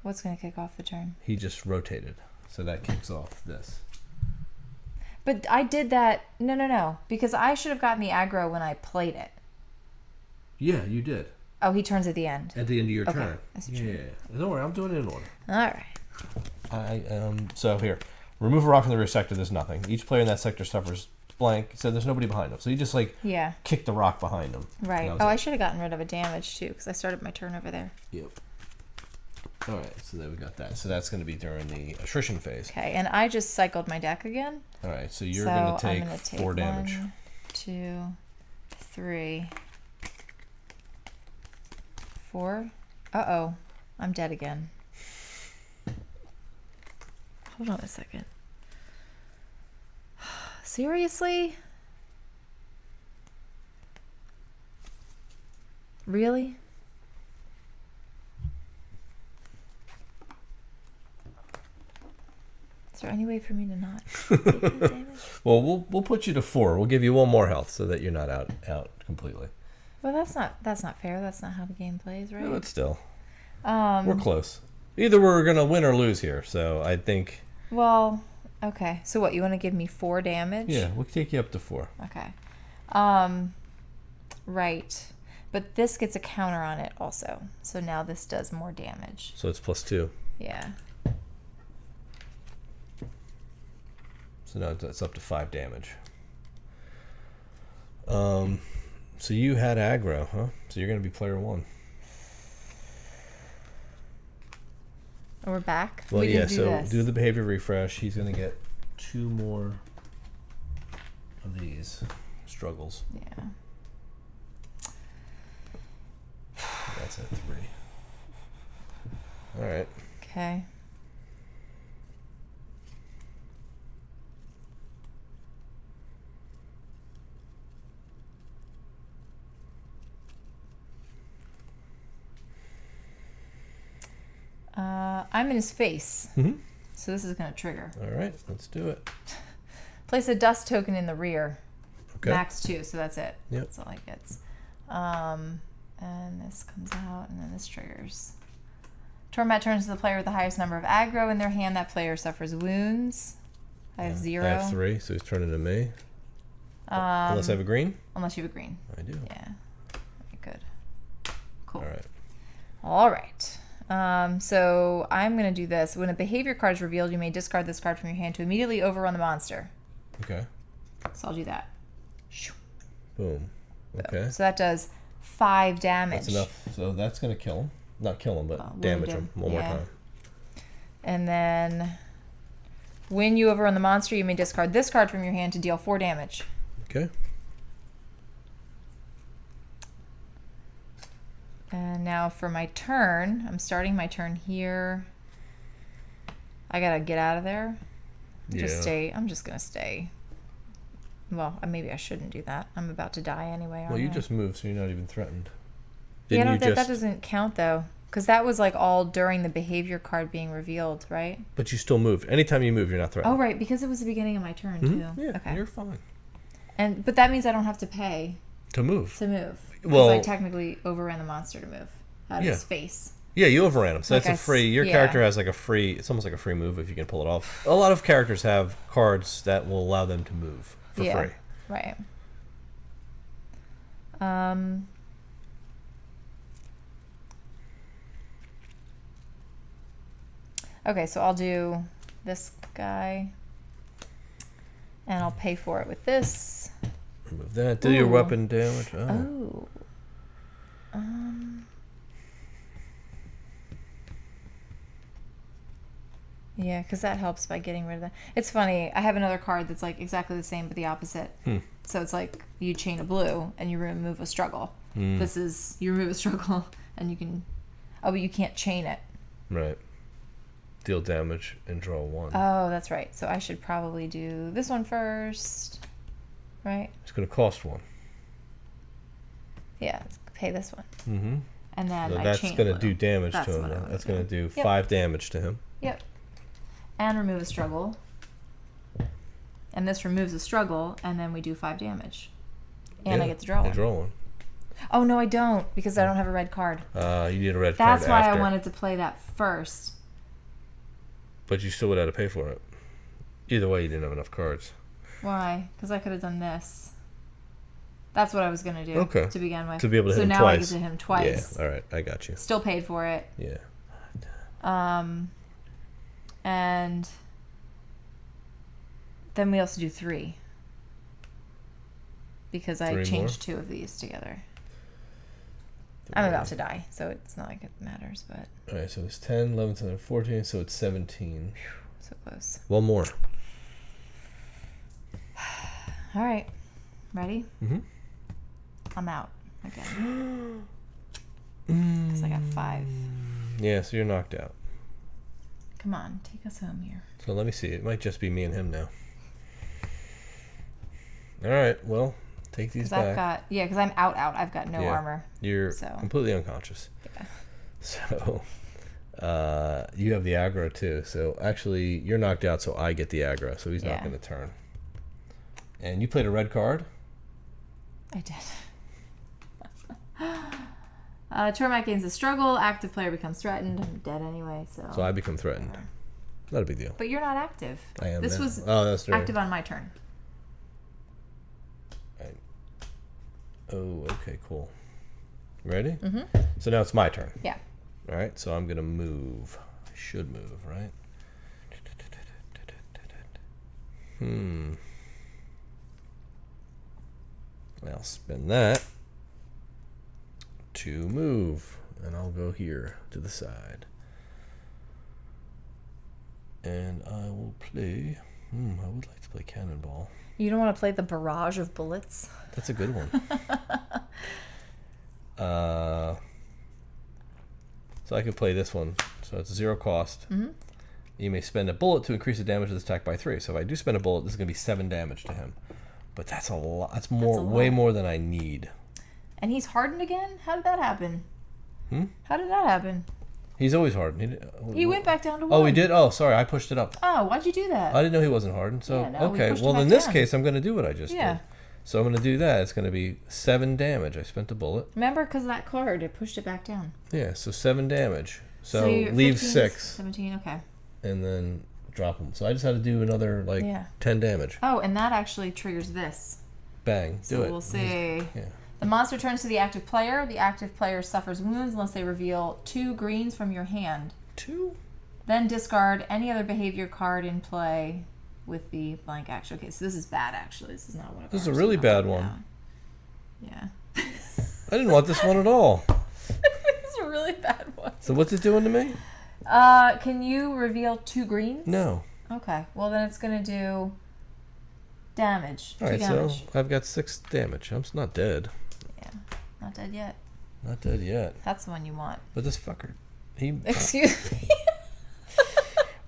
What's going to kick off the turn?
He just rotated. So that kicks off this.
But I did that. No. Because I should have gotten the aggro when I played it.
Yeah, you did.
Oh, he turns at the end.
At the end of your
Okay,
turn.
I see what you
Yeah. Don't worry, I'm doing it in order.
All right.
So here, remove a rock from the rear sector. There's nothing. Each player in that sector suffers blank. So there's nobody behind them. So you just
Yeah.
kick the rock behind them.
Right. Oh, I should have gotten rid of a damage too because I started my turn over there.
Yep. All right. So there we got that. So that's going to be during the attrition phase.
Okay, and I just cycled my deck again.
All right. So you're going to take 4 damage.
1, 2, 3, 4. Uh-oh. I'm dead again. Hold on a second. Seriously? Really? Is there any way for me to not take any damage?
Well, we'll put you to 4. We'll give you 1 more health so that you're not out completely.
Well, that's not fair. That's not how the game plays, right?
No, but still, we're close. Either we're gonna win or lose here. So I think.
Well, okay. So what, you want to give me 4 damage?
Yeah, we'll take you up to 4.
Okay. Right. But this gets a counter on it also. So now this does more damage.
So it's +2.
Yeah.
So now it's up to 5 damage. So you had aggro, huh? So you're gonna be player 1.
We're back.
Well,
we
yeah.
didn't do
So
this.
do the behavior refresh. He's gonna get 2 more these struggles.
Yeah.
That's at 3. All right.
Okay. I'm in his face.
Mm-hmm.
So this is going to trigger.
All right, let's do it.
Place a dust token in the rear.
Okay.
Max 2, so that's it.
Yep.
That's all he gets. And this comes out, and then this triggers. Torment turns to the player with the highest number of aggro in their hand. That player suffers wounds. I have 0.
I have 3, so he's turning to me. Unless I have a green?
Unless you have a green.
I do.
Yeah. Very good. Cool.
All right.
All right. So I'm going to do this. When a behavior card is revealed, you may discard this card from your hand to immediately overrun the monster.
Okay.
So I'll do that.
Boom. Okay.
So that does 5 damage.
That's enough. So that's going to kill him. Not kill him, but damage him one more time.
And then when you overrun the monster, you may discard this card from your hand to deal 4 damage.
Okay.
And now for my turn, I'm starting my turn here. I gotta get out of there. Just stay. I'm just gonna stay. Well, maybe I shouldn't do that. I'm about to die anyway.
Well, you just moved, so you're not even threatened.
Yeah, that doesn't count though, because that was like all during the behavior card being revealed, right?
But you still moved. Anytime you move, you're not threatened.
Oh, right, because it was the beginning of my turn too.
Yeah,
okay.
You're fine.
But that means I don't have to pay
to move.
Because I technically overran the monster to move out of his face.
Yeah, you overran him. So
like
that's a free. Your character has like a free. It's almost like a free move if you can pull it off. A lot of characters have cards that will allow them to move for free.
Right. Okay, so I'll do this guy, and I'll pay for it with this.
Remove that. Do your weapon damage. Oh.
Yeah, because that helps by getting rid of that. It's funny. I have another card that's like exactly the same, but the opposite. So it's like you chain a blue and you remove a struggle. This is you remove a struggle and you can. Oh, but you can't chain it.
Right. Deal damage and draw 1.
Oh, that's right. So I should probably do this one first. Right?
It's going to cost 1.
Yeah, pay this one.
Mm-hmm.
And then
so
I
that's
chain
going to do damage to him. That's going to do 5 damage to him.
Yep. And remove a struggle. And this removes a struggle, and then we do 5 damage. And I get to draw 1.
Draw 1.
Oh, no, I don't, because I don't have a red card.
You need a red card.
That's why I wanted to play that first.
But you still would have to pay for it. Either way, you didn't have enough cards.
Why? Because I could have done this. That's what I was going to do to begin with.
To be able to hit him twice.
So now I get to hit him twice.
Yeah, all right, I got you.
Still paid for it.
Yeah.
And then we also do 3. Because I changed 2 of these together. I'm about to die, so it's not like it matters, but...
All right, so it's 10, 11, 12, 14, so it's 17.
So close.
One more.
All right. Ready?
Mm-hmm.
I'm out again. Because I got 5.
Yeah, so you're knocked out.
Come on, take us home here.
So let me see. It might just be me and him now. All right, well... Take these back.
Because I'm out. I've got no armor.
You're completely unconscious. Yeah. So, you have the aggro too. So actually, you're knocked out. So I get the aggro. So he's not going to turn. And you played a red card.
I did. Torment gains a struggle. Active player becomes threatened. I'm dead anyway. So
I become threatened. Not a big deal.
But you're not active.
I am.
This
now.
was
that's right.
active on my turn.
Oh, okay, cool. Ready?
Mm-hmm.
So now it's my turn.
Yeah.
All right, so I'm going to move. I should move, right? I'll spin that to move. And I'll go here to the side. And I will play... I would like to play Cannonball.
You don't want to play the barrage of bullets?
That's a good one. So I could play this one. So it's 0 cost.
Mm-hmm.
You may spend a bullet to increase the damage of this attack by 3. So if I do spend a bullet, this is going to be 7 damage to him. But that's a lot. That's way more than I need.
And he's hardened again? How did that happen? How did that happen?
He's always hardened.
He went back down to 1.
Oh, he did? Oh, sorry. I pushed it up.
Oh, why'd you do that?
I didn't know he wasn't hardened. So, okay. Well, in this case, I'm going to do what I just did. So I'm going to do that. It's going to be 7 damage. I spent a bullet.
Remember, because of that card, it pushed it back down.
Yeah, so 7 damage. So leave 6.
17, okay.
And then drop them. So I just had to do another, 10 damage.
Oh, and that actually triggers this.
Bang. Do it.
So we'll say... Yeah. The monster turns to the active player. The active player suffers wounds unless they reveal 2 greens from your hand.
2?
Then discard any other behavior card in play with the blank action. Okay, so this is bad, actually. This is not one of
This is a really bad one.
Down. Yeah.
I didn't want this one at all.
This is a really bad one.
So what's it doing to me?
Can you reveal 2 greens?
No.
Okay. Well, then it's going to do damage.
All right,
damage.
so I've got 6 damage. I'm not dead.
Yeah. Not dead yet.
Not dead yet.
That's the one you want.
But this fucker,
Excuse me.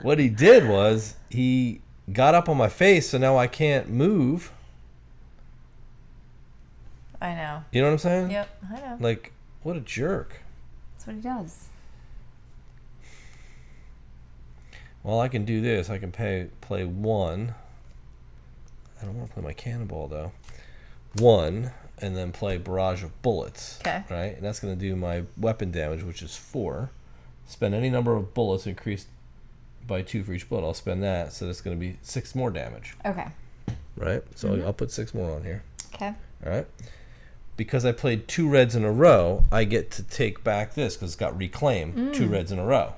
What he did was he got up on my face, so now I can't move.
I know.
You know what I'm saying?
Yep, I know.
Like, what a jerk.
That's what he does.
Well, I can do this. I can play 1. I don't want to play my cannonball, though. 1, and then play barrage of bullets.
Okay.
Right? And that's going to do my weapon damage, which is 4. Spend any number of bullets increased by 2 for each bullet. I'll spend that, so that's going to be 6 more damage.
Okay.
Right? So I'll put 6 more on here.
Okay.
All right? Because I played 2 reds in a row, I get to take back this because it's got reclaim 2 reds in a row.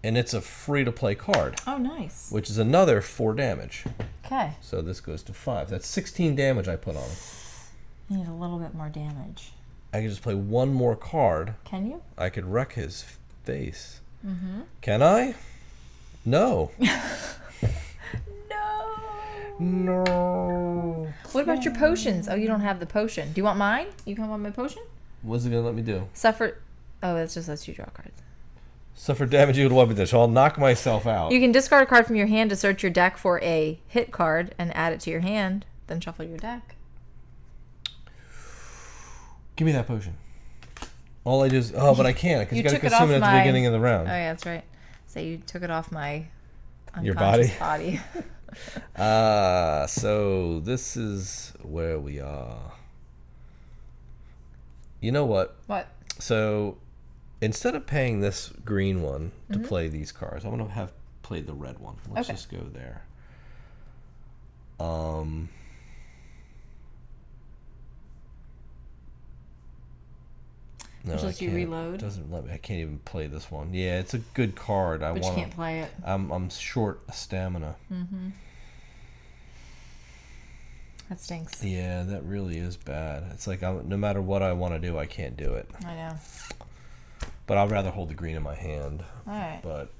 And it's a free-to-play card.
Oh, nice.
Which is another 4 damage.
Okay.
So this goes to 5. That's 16 damage I put on him.
You need a little bit more damage.
I can just play 1 more card.
Can you?
I could wreck his face. Can I? No. No.
What about your potions? Oh, you don't have the potion. Do you want mine? You can want my potion?
What's it going to let me do?
Suffer... Oh, that's just lets you draw cards.
Suffer damage equal to weapon damage. So I'll knock myself out.
You can discard a card from your hand to search your deck for a hit card and add it to your hand. Then shuffle your deck.
Give me that potion. All I do is... Oh, but I can't because you got to
took it
consume it
off
at the
my-
beginning of the round.
Oh, yeah, that's right. So you took it off my
Your body?
unconscious body.
So this is where we are. You know what?
What?
So instead of paying this green one to play these cards, I'm going to have played the red one. Let's just go there. No,
Just you reload.
It doesn't let me. I can't even play this one. Yeah, it's a good card.
But you can't play it.
I'm short stamina.
That stinks.
Yeah, that really is bad. It's like no matter what I want to do, I can't do it.
I know.
But I'd rather hold the green in my hand.
All right.
But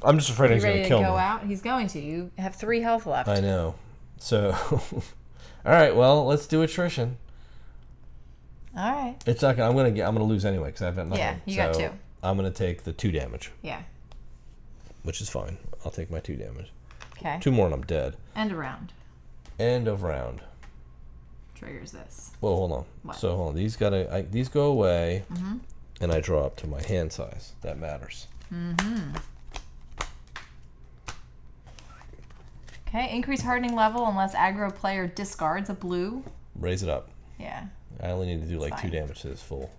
I'm just afraid he's going to kill me.
Go out? He's going to. You have 3 health left.
I know. So, all right. Well, let's do attrition.
All right.
It's not. I'm gonna lose anyway because I've got nothing.
Yeah, you got 2.
I'm gonna take the 2 damage.
Yeah.
Which is fine. I'll take my 2 damage.
Okay.
2 more and I'm dead.
End of round.
End of round.
Triggers this.
Well, hold on.
What?
So hold on. These go away, and I draw up to my hand size. That matters.
Okay. Increase hardening level unless aggro player discards a blue.
Raise it up.
Yeah.
I only need to do like
fine.
2 damage to this full.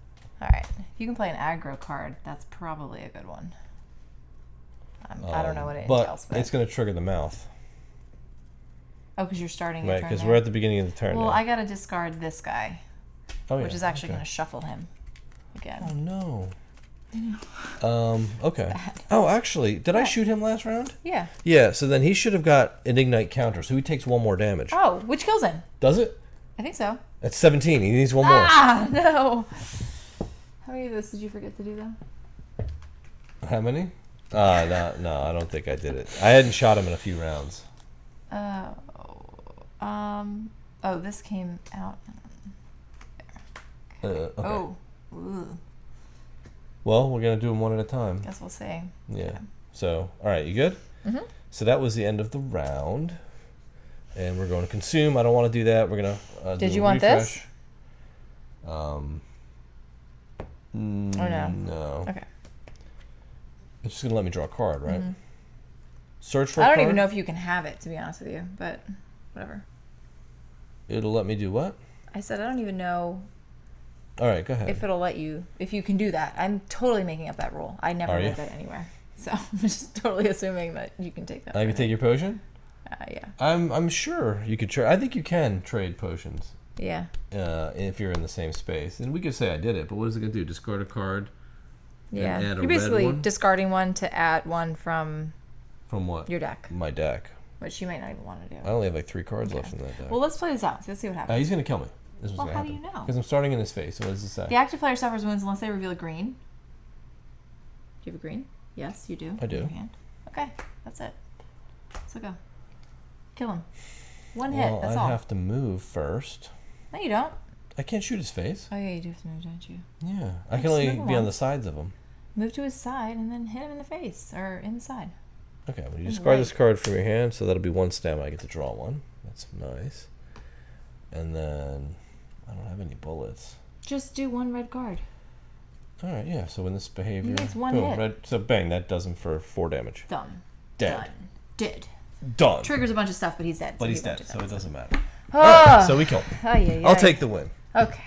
All right. If you can play an aggro card, that's probably a good one. I don't know what it entails,
but it's going to trigger the mouth.
Oh, because you're starting
Right, because we're at the beginning of the turn
Well,
now.
I got to discard this guy, which is actually
okay.
going to shuffle him again.
Oh, no. Okay. Oh, actually, did I shoot him last round?
Yeah.
Yeah, so then he should have got an ignite counter, so he takes 1 more damage.
Oh, which kills him?
Does it?
I think so.
That's 17. He needs 1 more.
Ah, no. How many of those did you forget to do, though?
How many? No, I don't think I did it. I hadn't shot him in a few rounds.
Oh, this came out.
Okay.
Oh. Ooh.
Well, we're going to do them one at a time.
Guess we'll see.
Yeah.
Okay.
So, all right, you good?
Mm-hmm.
So that was the end of the round. And we're going to consume. I don't want to do that. We're going to
Did
do
you
a
want
refresh.
this? Oh, no.
No.
Okay.
It's just going to let me draw a card, right?
Mm-hmm.
Search for a
I
card.
don't even know if you can have it, to be honest with you, but whatever.
It'll let me do what?
I said I don't even know
All right, go ahead.
if it'll let you, if you can do that. I'm totally making up that rule. I never
Are you?
read that anywhere. So I'm just totally assuming that you can take that.
I can take your potion?
Yeah.
I'm sure you could trade. I think you can trade potions.
Yeah.
If you're in the same space. And we could say I did it, but what is it going to do? Discard a card?
Yeah.
And add a
You're
red
basically
one?
discarding one to add one from
From what?
your deck,
My deck.
which you might not even want to do.
I only have like 3 cards left in that deck.
Well, let's play this out. Let's see what happens.
He's going to kill me. This is
Well,
what's
how
going
do
to
you
happen.
know?
Because I'm starting in his face. So what does it say?
The active player suffers wounds unless they reveal a green. Do you have a green? Yes, you do.
I do.
In your hand. Okay, that's it. So go. Kill him. One hit,
Well,
that's
I
all.
have to move first.
No, you don't.
I can't shoot his face.
Oh, yeah, you do have to move, don't you?
Yeah. I can
just
only
move him
be on the
once.
sides of him.
Move to his side and then hit him in the face or in the side.
Okay, well, you
His
discard
leg.
this card from your hand, so that'll be 1 stamina. I get to draw 1. That's nice. And then I don't have any bullets.
Just do 1 red card.
All right, yeah. So when this behavior,
makes 1
boom,
hit.
red. So bang, that does him for 4 damage.
Done.
Dead.
Done. Did.
Done.
Triggers a bunch of stuff, but he's dead.
But
so
he's
he won't
dead,
do
so
that.
it doesn't matter.
Ah.
All right, so we kill him.
Oh, yeah, yeah.
I'll take the win.
Okay.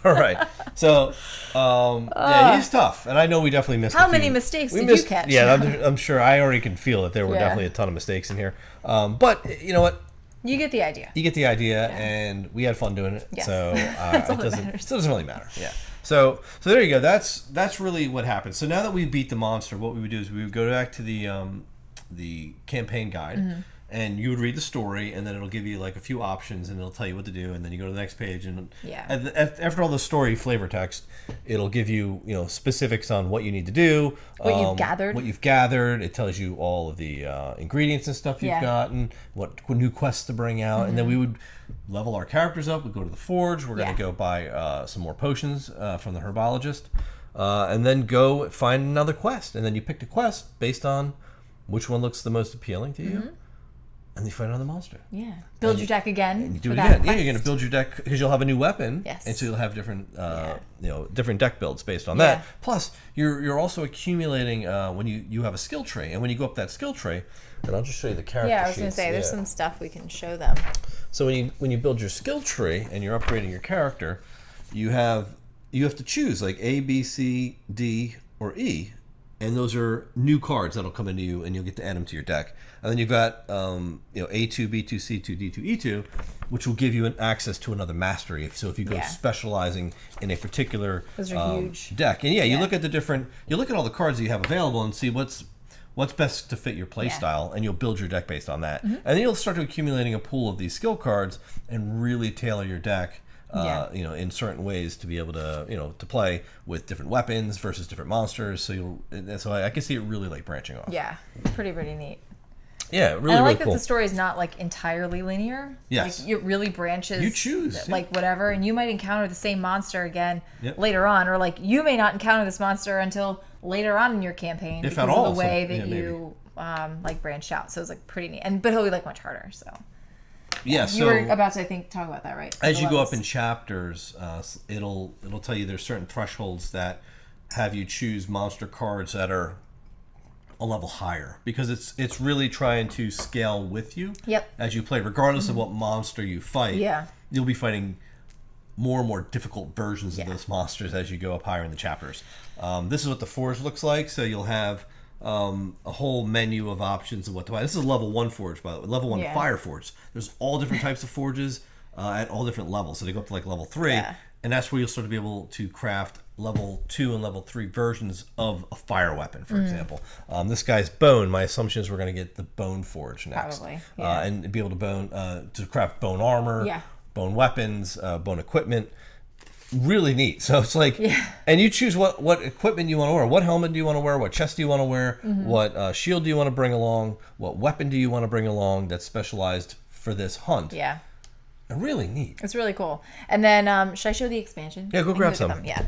All right. So, yeah, he's tough, and I know we definitely missed.
How
a
many
few.
mistakes
We
did
missed-
you catch?
Yeah, I'm sure. I already can feel that there were
Yeah.
definitely a ton of mistakes in here. But you know what?
You get the idea.
You get the idea, and we had fun doing it.
Yes.
So
That's all
it
that
doesn't.
matters.
Still doesn't really matter. Yeah. So there you go. That's really what happened. So now that we beat the monster, what we would do is we would go back to the campaign guide,
Mm-hmm.
and you would read the story, and then it'll give you like a few options, and it'll tell you what to do, and then you go to the next page, and
Yeah.
after all the story flavor text, it'll give you specifics on what you need to do,
What you've gathered.
what you've gathered. It tells you all of the ingredients and stuff you've
Yeah.
gotten, what new quests to bring out, and then we would level our characters up. We go to the forge. We're
Yeah.
going to go buy some more potions from the herbologist, and then go find another quest. And then you pick the quest based on which one looks the most appealing to you, and you find another monster.
Yeah. Build your deck again.
And you do
for
it
that
again. Yeah,
quest.
you're going to build your deck because you'll have a new weapon.
Yes.
And so you'll have different, different deck builds based on
Yeah.
that. Plus, you're also accumulating when you have a skill tree, and when you go up that skill tree, and I'll just show you the character
Yeah, I was going to
sheets.
say, there's
Yeah.
some stuff we can show them.
So when you build your skill tree and you're upgrading your character, you have to choose like A, B, C, D, or E, and those are new cards that'll come into you, and you'll get to add them to your deck. And then you've got A2, B2, C2, D2, E2, which will give you an access to another mastery. So if you go
Yeah.
specializing in a particular
Those are huge.
deck, and you
Yeah.
look at you look at all the cards that you have available and see what's best to fit your play
Yeah.
style, and you'll build your deck based on that. And then you'll start accumulating a pool of these skill cards and really tailor your deck, in certain ways to be able to, to play with different weapons versus different monsters. So I can see it really like branching off.
Yeah. Pretty neat.
Yeah, really,
And I like
really
that
cool.
the story is not like entirely linear.
Yes.
Like it really branches.
You choose,
like whatever, and you might encounter the same monster again
Yep.
later on, or like you may not encounter this monster until later on in your campaign
If
because
at all,
of the way
so-
that
yeah,
you like branched out. So it's like pretty neat, but he'll be like much harder. So
Yeah,
you were about to, I think, talk about that, right?
as
The
you go up
levels.
in chapters, it'll tell you there's certain thresholds that have you choose monster cards that are a level higher, because it's really trying to scale with you.
Yep.
As you play, regardless of what monster you fight.
Yeah.
You'll be fighting more and more difficult versions of
Yeah.
those monsters as you go up higher in the chapters. This is what the forge looks like. So you'll have a whole menu of options of what to buy. This is a level 1 forge, by the way. Level 1
Yeah.
fire forge. There's all different types of forges at all different levels. So they go up to like level 3.
Yeah.
And that's where you'll start to be able to craft level 2 and level 3 versions of a fire weapon, for example. This guy's bone, my assumption is we're going to get the bone forge next.
Probably, yeah.
And be able to to craft bone armor,
Yeah.
bone weapons, bone equipment. really neat. So it's like, and you choose what equipment you want to wear. What helmet do you want to wear? What chest do you want to wear? What shield do you want to bring along? What weapon do you want to bring along that's specialized for this hunt?
Yeah.
Really neat.
It's really cool. And then, should I show the expansion?
Yeah, go grab some.
Yeah.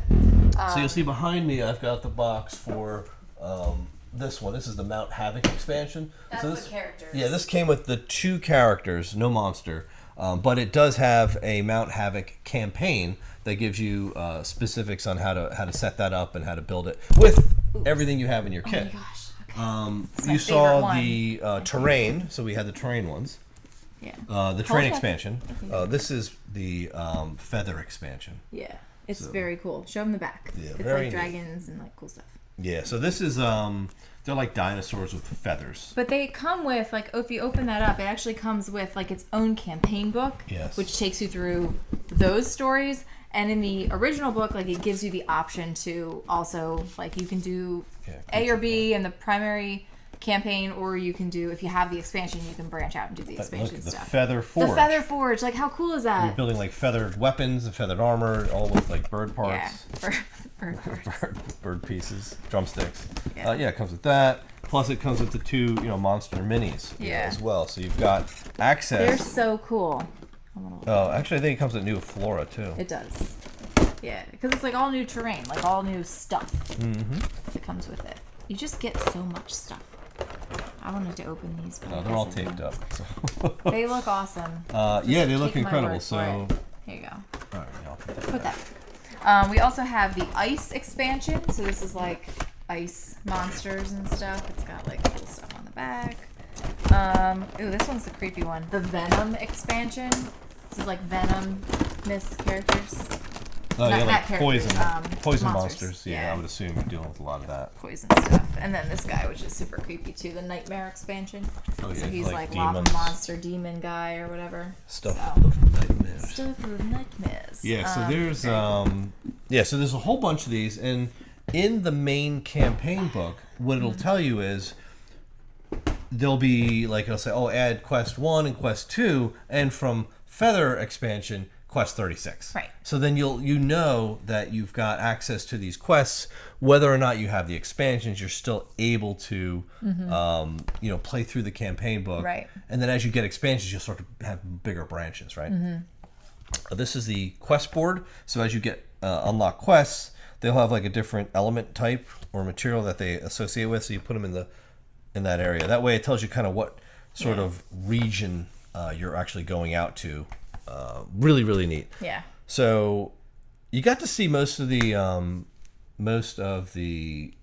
So you'll see behind me, I've got the box for this one. This is the Mount Havoc expansion.
That's
so this,
the characters.
Yeah, this came with the 2 characters, no monster. But it does have a Mount Havoc campaign that gives you specifics on how to set that up and how to build it with everything you have in your kit.
Oh my gosh. Okay.
You saw the terrain, so we had the terrain ones.
Yeah.
The terrain expansion. This is the feather expansion.
Yeah. It's very cool. Show them the back.
Yeah,
it's
very
like dragons and like cool stuff.
Yeah, so this is they're like dinosaurs with feathers.
But they come with, like, if you open that up, it actually comes with like its own campaign book, which takes you through those stories. And in the original book, like, it gives you the option to also, like, you can do A or B in the primary campaign, or you can do, if you have the expansion, you can branch out and do the expansion stuff.
The Feather Forge.
The Feather Forge, like, how cool is that?
You're building like feathered weapons and feathered armor, all with like bird parts.
Yeah, bird parts.
Bird pieces, drumsticks. It comes with that. Plus, it comes with the 2, monster minis as well. So you've got access.
They're so cool.
Oh, actually, I think it comes with new flora too.
It does. Yeah, because it's like all new terrain, like all new stuff that comes with it. You just get so much stuff. I wanted to open these.
No, they're all taped up. So.
They look awesome.
They look incredible. So
here you go.
All right, I'll
put that. We also have the ice expansion. So this is like ice monsters and stuff. It's got like cool stuff on the back. Ooh, this one's the creepy one. The Venom expansion. This is like Venom characters.
Oh,
not,
yeah, like
characters,
poison monsters. Yeah, I would assume you're dealing with a lot of that.
Poison stuff. And then this guy, which is super creepy too, the Nightmare expansion. Oh, yeah, so he's like lava monster, demon guy, or whatever.
Stuff of nightmares.
Stuff of nightmares.
Yeah, so there's so there's a whole bunch of these, and in the main campaign book, what it'll tell you is there'll be like it'll say, add quest 1 and quest 2, and from Feather expansion, quest 36.
Right.
So then you know that you've got access to these quests, whether or not you have the expansions. You're still able to play through the campaign book.
Right.
And then as you get expansions, you'll start to have bigger branches. Right. This is the quest board. So as you get unlock quests, they'll have like a different element type or material that they associate with. So you put them in that area. That way, it tells you kind of what sort of region you're actually going out to. Really, really neat.
Yeah.
So you got to see most of the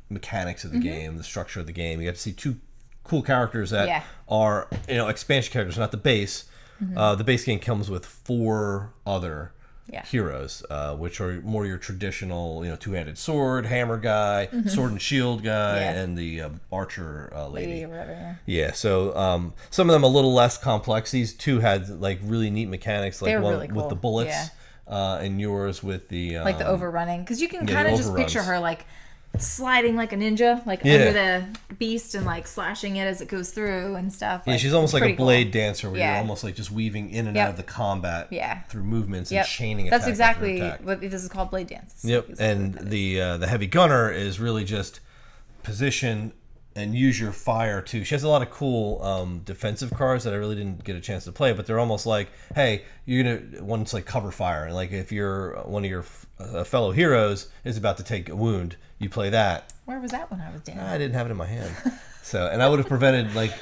mechanics of the game, the structure of the game. You got to see 2 cool characters that are expansion characters, not the base. The base game comes with 4 other heroes, which are more your traditional, 2-handed sword, hammer guy, sword and shield guy, and the archer lady.
Or whatever.
Yeah, so some of them a little less complex. These 2 had like really neat mechanics, like one
really cool.
with the bullets, and yours with the
like the overrunning, because you can kind of just picture her like sliding like a ninja, like under the beast and like slashing it as it goes through and stuff.
She's almost like a blade dancer where you're almost like just weaving in and out of the combat through movements and chaining attacks.
That's exactly what this is called, blade dance.
Yep, and the heavy gunner is really just position and use your fire too. She has a lot of cool defensive cards that I really didn't get a chance to play, but they're almost like, hey, one's like cover fire, and like if you're one of your fellow heroes is about to take a wound, you play that.
Where was that when I was down?
I didn't have it in my hand, and I would have prevented like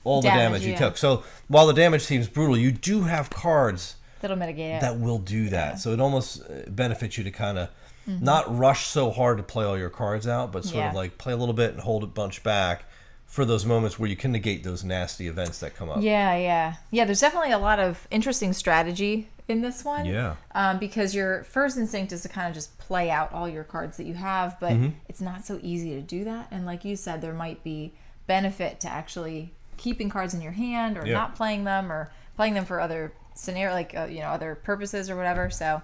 all the damage you took. So while the damage seems brutal, you do have cards
that'll mitigate it.
That will do that. So it almost benefits you to kind of not rush so hard to play all your cards out, but sort of like play a little bit and hold a bunch back for those moments where you can negate those nasty events that come up.
Yeah. There's definitely a lot of interesting strategy in this one.
Yeah.
Because your first instinct is to kind of just play out all your cards that you have, but it's not so easy to do that. And like you said, there might be benefit to actually keeping cards in your hand or not playing them or playing them for other scenario, like other purposes or whatever. So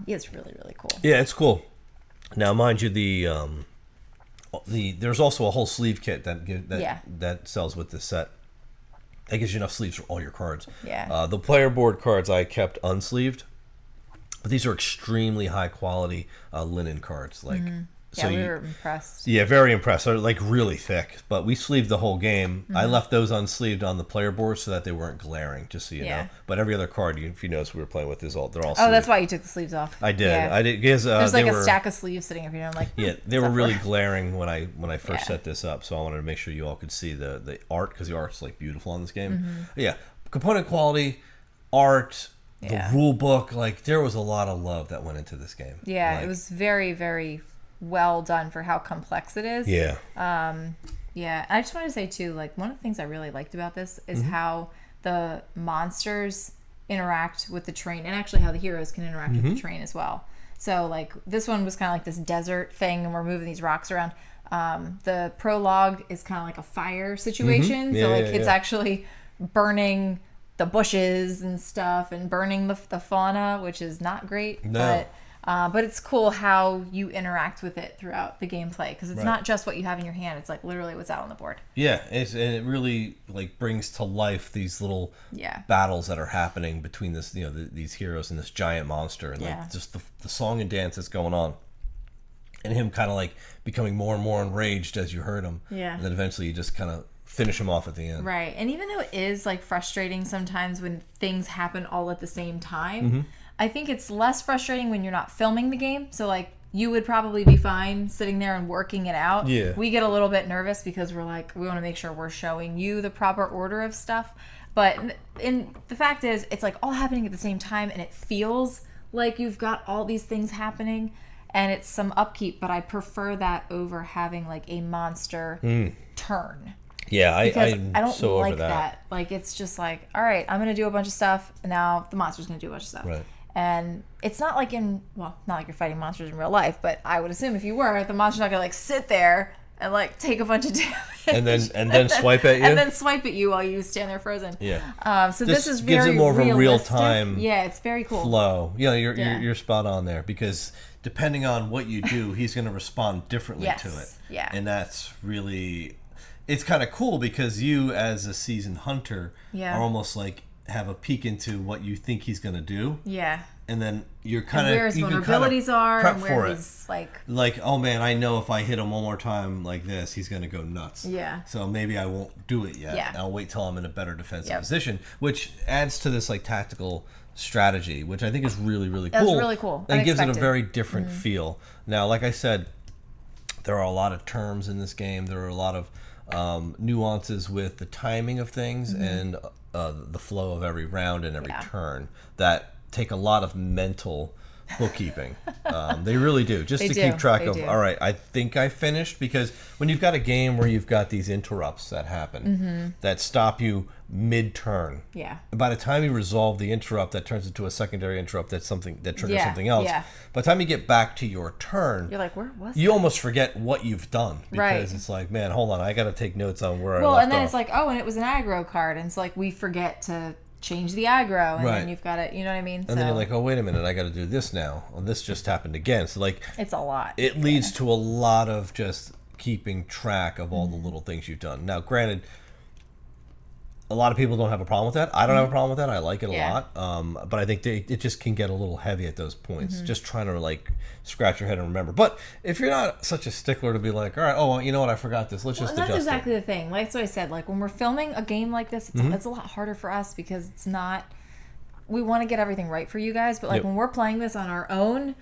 it's really, really cool.
Yeah, it's cool. Now, mind you, there's also a whole sleeve kit that sells with this set. That gives you enough sleeves for all your cards.
Yeah.
The player board cards I kept unsleeved. But these are extremely high quality linen cards. Like,
Yeah, we were impressed.
Yeah, very impressed. They're like really thick. But we sleeved the whole game. I left those unsleeved on the player board so that they weren't glaring, just so you know. But every other card, if you notice, we were playing with, they're all sleeved.
Oh, that's why you took the sleeves off.
I did.
Yeah.
I did because
there's like a stack of sleeves sitting up here. I'm like,
yeah, they were really glaring when I first set this up. So I wanted to make sure you all could see the art, because the art's like beautiful on this game. Yeah, component quality, art. The rule book, like there was a lot of love that went into this game.
Yeah,
like,
it was very, very well done for how complex it is.
Yeah.
Yeah, I just wanted to say too, like one of the things I really liked about this is how the monsters interact with the terrain, and actually how the heroes can interact with the terrain as well. So like this one was kind of like this desert thing, and we're moving these rocks around. The prologue is kind of like a fire situation, so like it's actually burning the bushes and stuff, and burning the fauna, which is not great.
No.
But it's cool how you interact with it throughout the gameplay, because it's not just what you have in your hand; it's like literally what's out on the board.
Yeah, and it really like brings to life these little battles that are happening between this, these heroes and this giant monster, and like just the song and dance that's going on, and him kind of like becoming more and more enraged as you hurt him. Yeah, and then eventually you just kind of finish him off at the end.
Right, and even though it is like frustrating sometimes when things happen all at the same time, I think it's less frustrating when you're not filming the game. So like you would probably be fine sitting there and working it out.
Yeah.
We get a little bit nervous because we're like, we want to make sure we're showing you the proper order of stuff. But the fact is, it's like all happening at the same time, and it feels like you've got all these things happening, and it's some upkeep. But I prefer that over having like a monster turn.
Yeah, I
don't
so
like
over that.
Like it's just like, all right, I'm gonna do a bunch of stuff, and now the monster's gonna do a bunch of stuff.
Right.
And it's not like not like you're fighting monsters in real life, but I would assume if you were, the monster's not gonna like sit there and like take a bunch of damage
and then swipe at you,
and then swipe at you while you stand there frozen.
Yeah.
So this is
gives
very
it more of a real
realistic.
time.
Yeah, it's very cool
Flow. Yeah, you're spot on there, because depending on what you do, he's gonna respond differently to it.
Yeah.
And that's really. It's kind of cool because you, as a seasoned hunter, are almost like have a peek into what you think he's going to do. Yeah. And then you're kind of
where his vulnerabilities are,
prep
and
for
where
it.
he's
like, oh man, I know if I hit him one more time like this, he's going to go nuts.
Yeah.
So maybe I won't do it yet.
Yeah.
I'll wait till I'm in a better defensive position, which adds to this like tactical strategy, which I think is really, really cool.
That's really cool.
And gives it a very different feel. Now, like I said, there are a lot of terms in this game. There are a lot of nuances with the timing of things and the flow of every round and every turn that take a lot of mental bookkeeping. They really do, just to keep track of, all right, I think I finished, because when you've got a game where you've got these interrupts that happen that stop you mid-turn, by the time you resolve the interrupt, that turns into a secondary interrupt that triggers something else. By the time you get back to your turn,
you're like, where was
you almost forget what you've done, because it's like, man, hold on, I got to take notes on where I left off.
Well, and then it's like, oh, and it was an aggro card, and it's like we forget to change the aggro, and then you've got to, you know what I mean?
And then you're like, oh, wait a minute, I got to do this now. Well, this just happened again. So like,
it's a lot.
It leads to a lot of just keeping track of all the little things you've done. Now, granted, a lot of people don't have a problem with that. I don't have a problem with that. I like it a lot. But I think it just can get a little heavy at those points, just trying to like scratch your head and remember. But if you're not such a stickler to be like, all right, oh, well, you know what, I forgot this. Let's just adjust
that's exactly the thing. Like, that's what I said. Like, when we're filming a game like this, it's a lot harder for us, because it's not... We want to get everything right for you guys, but like when we're playing this on our own,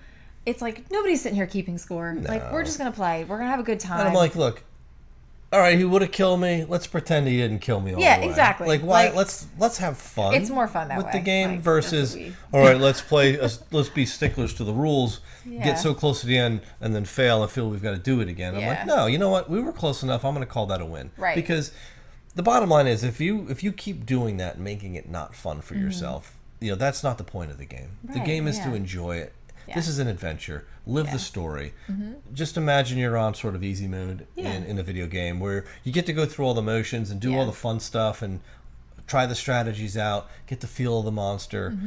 it's like nobody's sitting here keeping score. No. Like, we're just going to play. We're going to have a good time.
And I'm like, look... All right, he would have killed me. Let's pretend he didn't kill me all the way.
Yeah, exactly.
Like, why? Let's have fun.
It's more fun that
with
way.
The game versus, all right, let's play. Let's be sticklers to the rules. Get so close to the end and then fail and feel we've got to do it again. I'm like, no, you know what? We were close enough. I'm going to call that a win. Right. Because the bottom line is, if you keep doing that and making it not fun for yourself, that's not the point of the game. Right, the game is to enjoy it. Yeah. This is an adventure. Live the story. Just imagine you're on sort of easy mode in a video game where you get to go through all the motions and do all the fun stuff and try the strategies out, get the feel of the monster.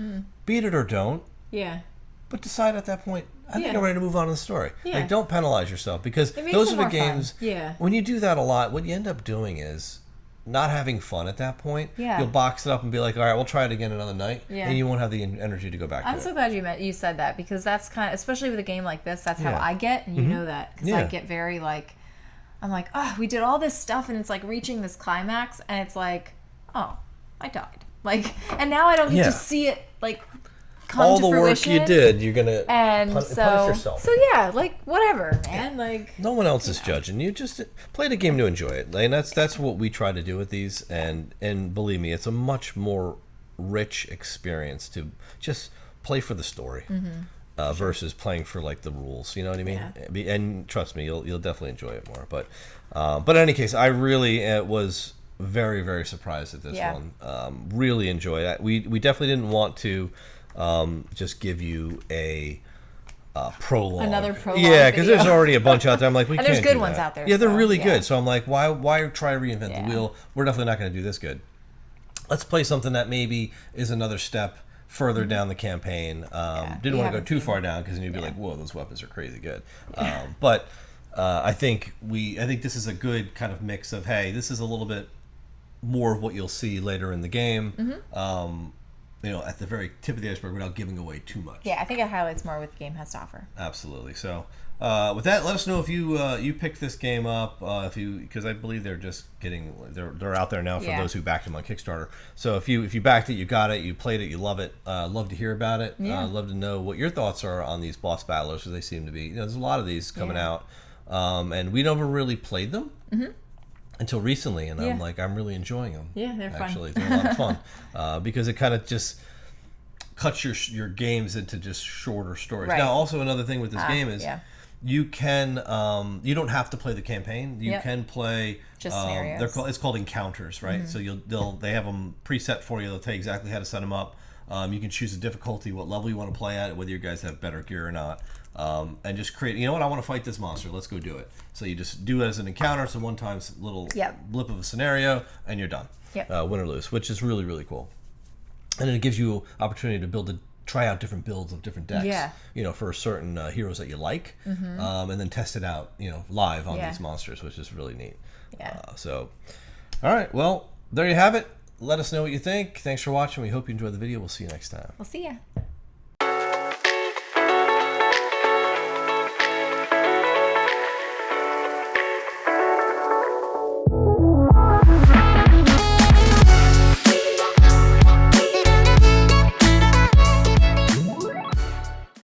Beat it or don't. Yeah. But decide at that point, I think I'm ready to move on to the story. Yeah. Like, don't penalize yourself, because those are the games. Yeah. When you do that a lot, what you end up doing is not having fun at that point,
Yeah.
you'll box it up and be like, all right, we'll try it again another night,
Yeah.
and you won't have the energy to go back to
I'm
it.
so glad you said that, because that's kind of, especially with a game like this, that's how
Yeah.
I get, and you know that, because I
Yeah.
get very like, I'm like, oh, we did all this stuff, and it's like reaching this climax, and it's like, oh, I died. Like, and now I don't get
Yeah.
to see it like come
All
to
the
fruition.
work you did, you're gonna
And
punish
so,
yourself.
yeah, like whatever, man. Like,
No one else is judging. You just play the game to enjoy it, and that's what we try to do with these. And believe me, it's a much more rich experience to just play for the story versus playing for like the rules. You know what I mean?
Yeah.
And trust me, you'll definitely enjoy it more. But in any case, I really was very, very surprised at this one. Really enjoyed it. We definitely didn't want to just give you a prologue.
Another prologue.
Yeah, because
video.
there's already a bunch out there. I'm like, we
And
can't
there's good
do
ones
that.
out there,
Yeah, they're
so,
really
yeah.
good. So I'm like, why try to reinvent
Yeah.
the wheel? We're definitely not going to do this good. Let's play something that maybe is another step further down the campaign. Didn't
we
want to go
haven't
too
seen
far down because then you'd be like, whoa, those weapons are crazy good. But I think this is a good kind of mix of, hey, this is a little bit more of what you'll see later in the game. At the very tip of the iceberg without giving away too much.
Yeah, I think it highlights more what the game has to offer.
Absolutely. So with that, let us know if you picked this game up, because I believe they're just they're out there now for those who backed them on Kickstarter. So if you backed it, you got it, you played it, you love it. Love to hear about it. Love to know what your thoughts are on these boss battlers, because they seem to be. There's a lot of these coming out, and we never really played them. Until recently, and I'm really enjoying them.
Yeah, they're fun.
Actually, they're a lot of fun because it kind of just cuts your games into just shorter stories.
Right.
Now, also another thing with this game is you can you don't have to play the campaign. You can play
just scenarios.
It's called encounters, right? So they have them preset for you. They'll tell you exactly how to set them up. You can choose the difficulty, what level you want to play at, whether you guys have better gear or not. And just create, you know what, I want to fight this monster, let's go do it. So you just do it as an encounter, so one time little blip of a scenario, and you're done. Win or lose, which is really, really cool. And then it gives you opportunity to try out different builds of different decks, for certain heroes that you like, and then test it out, live on these monsters, which is really neat. So, all right, well, there you have it. Let us know what you think. Thanks for watching. We hope you enjoyed the video. We'll see you next time.
We'll see ya.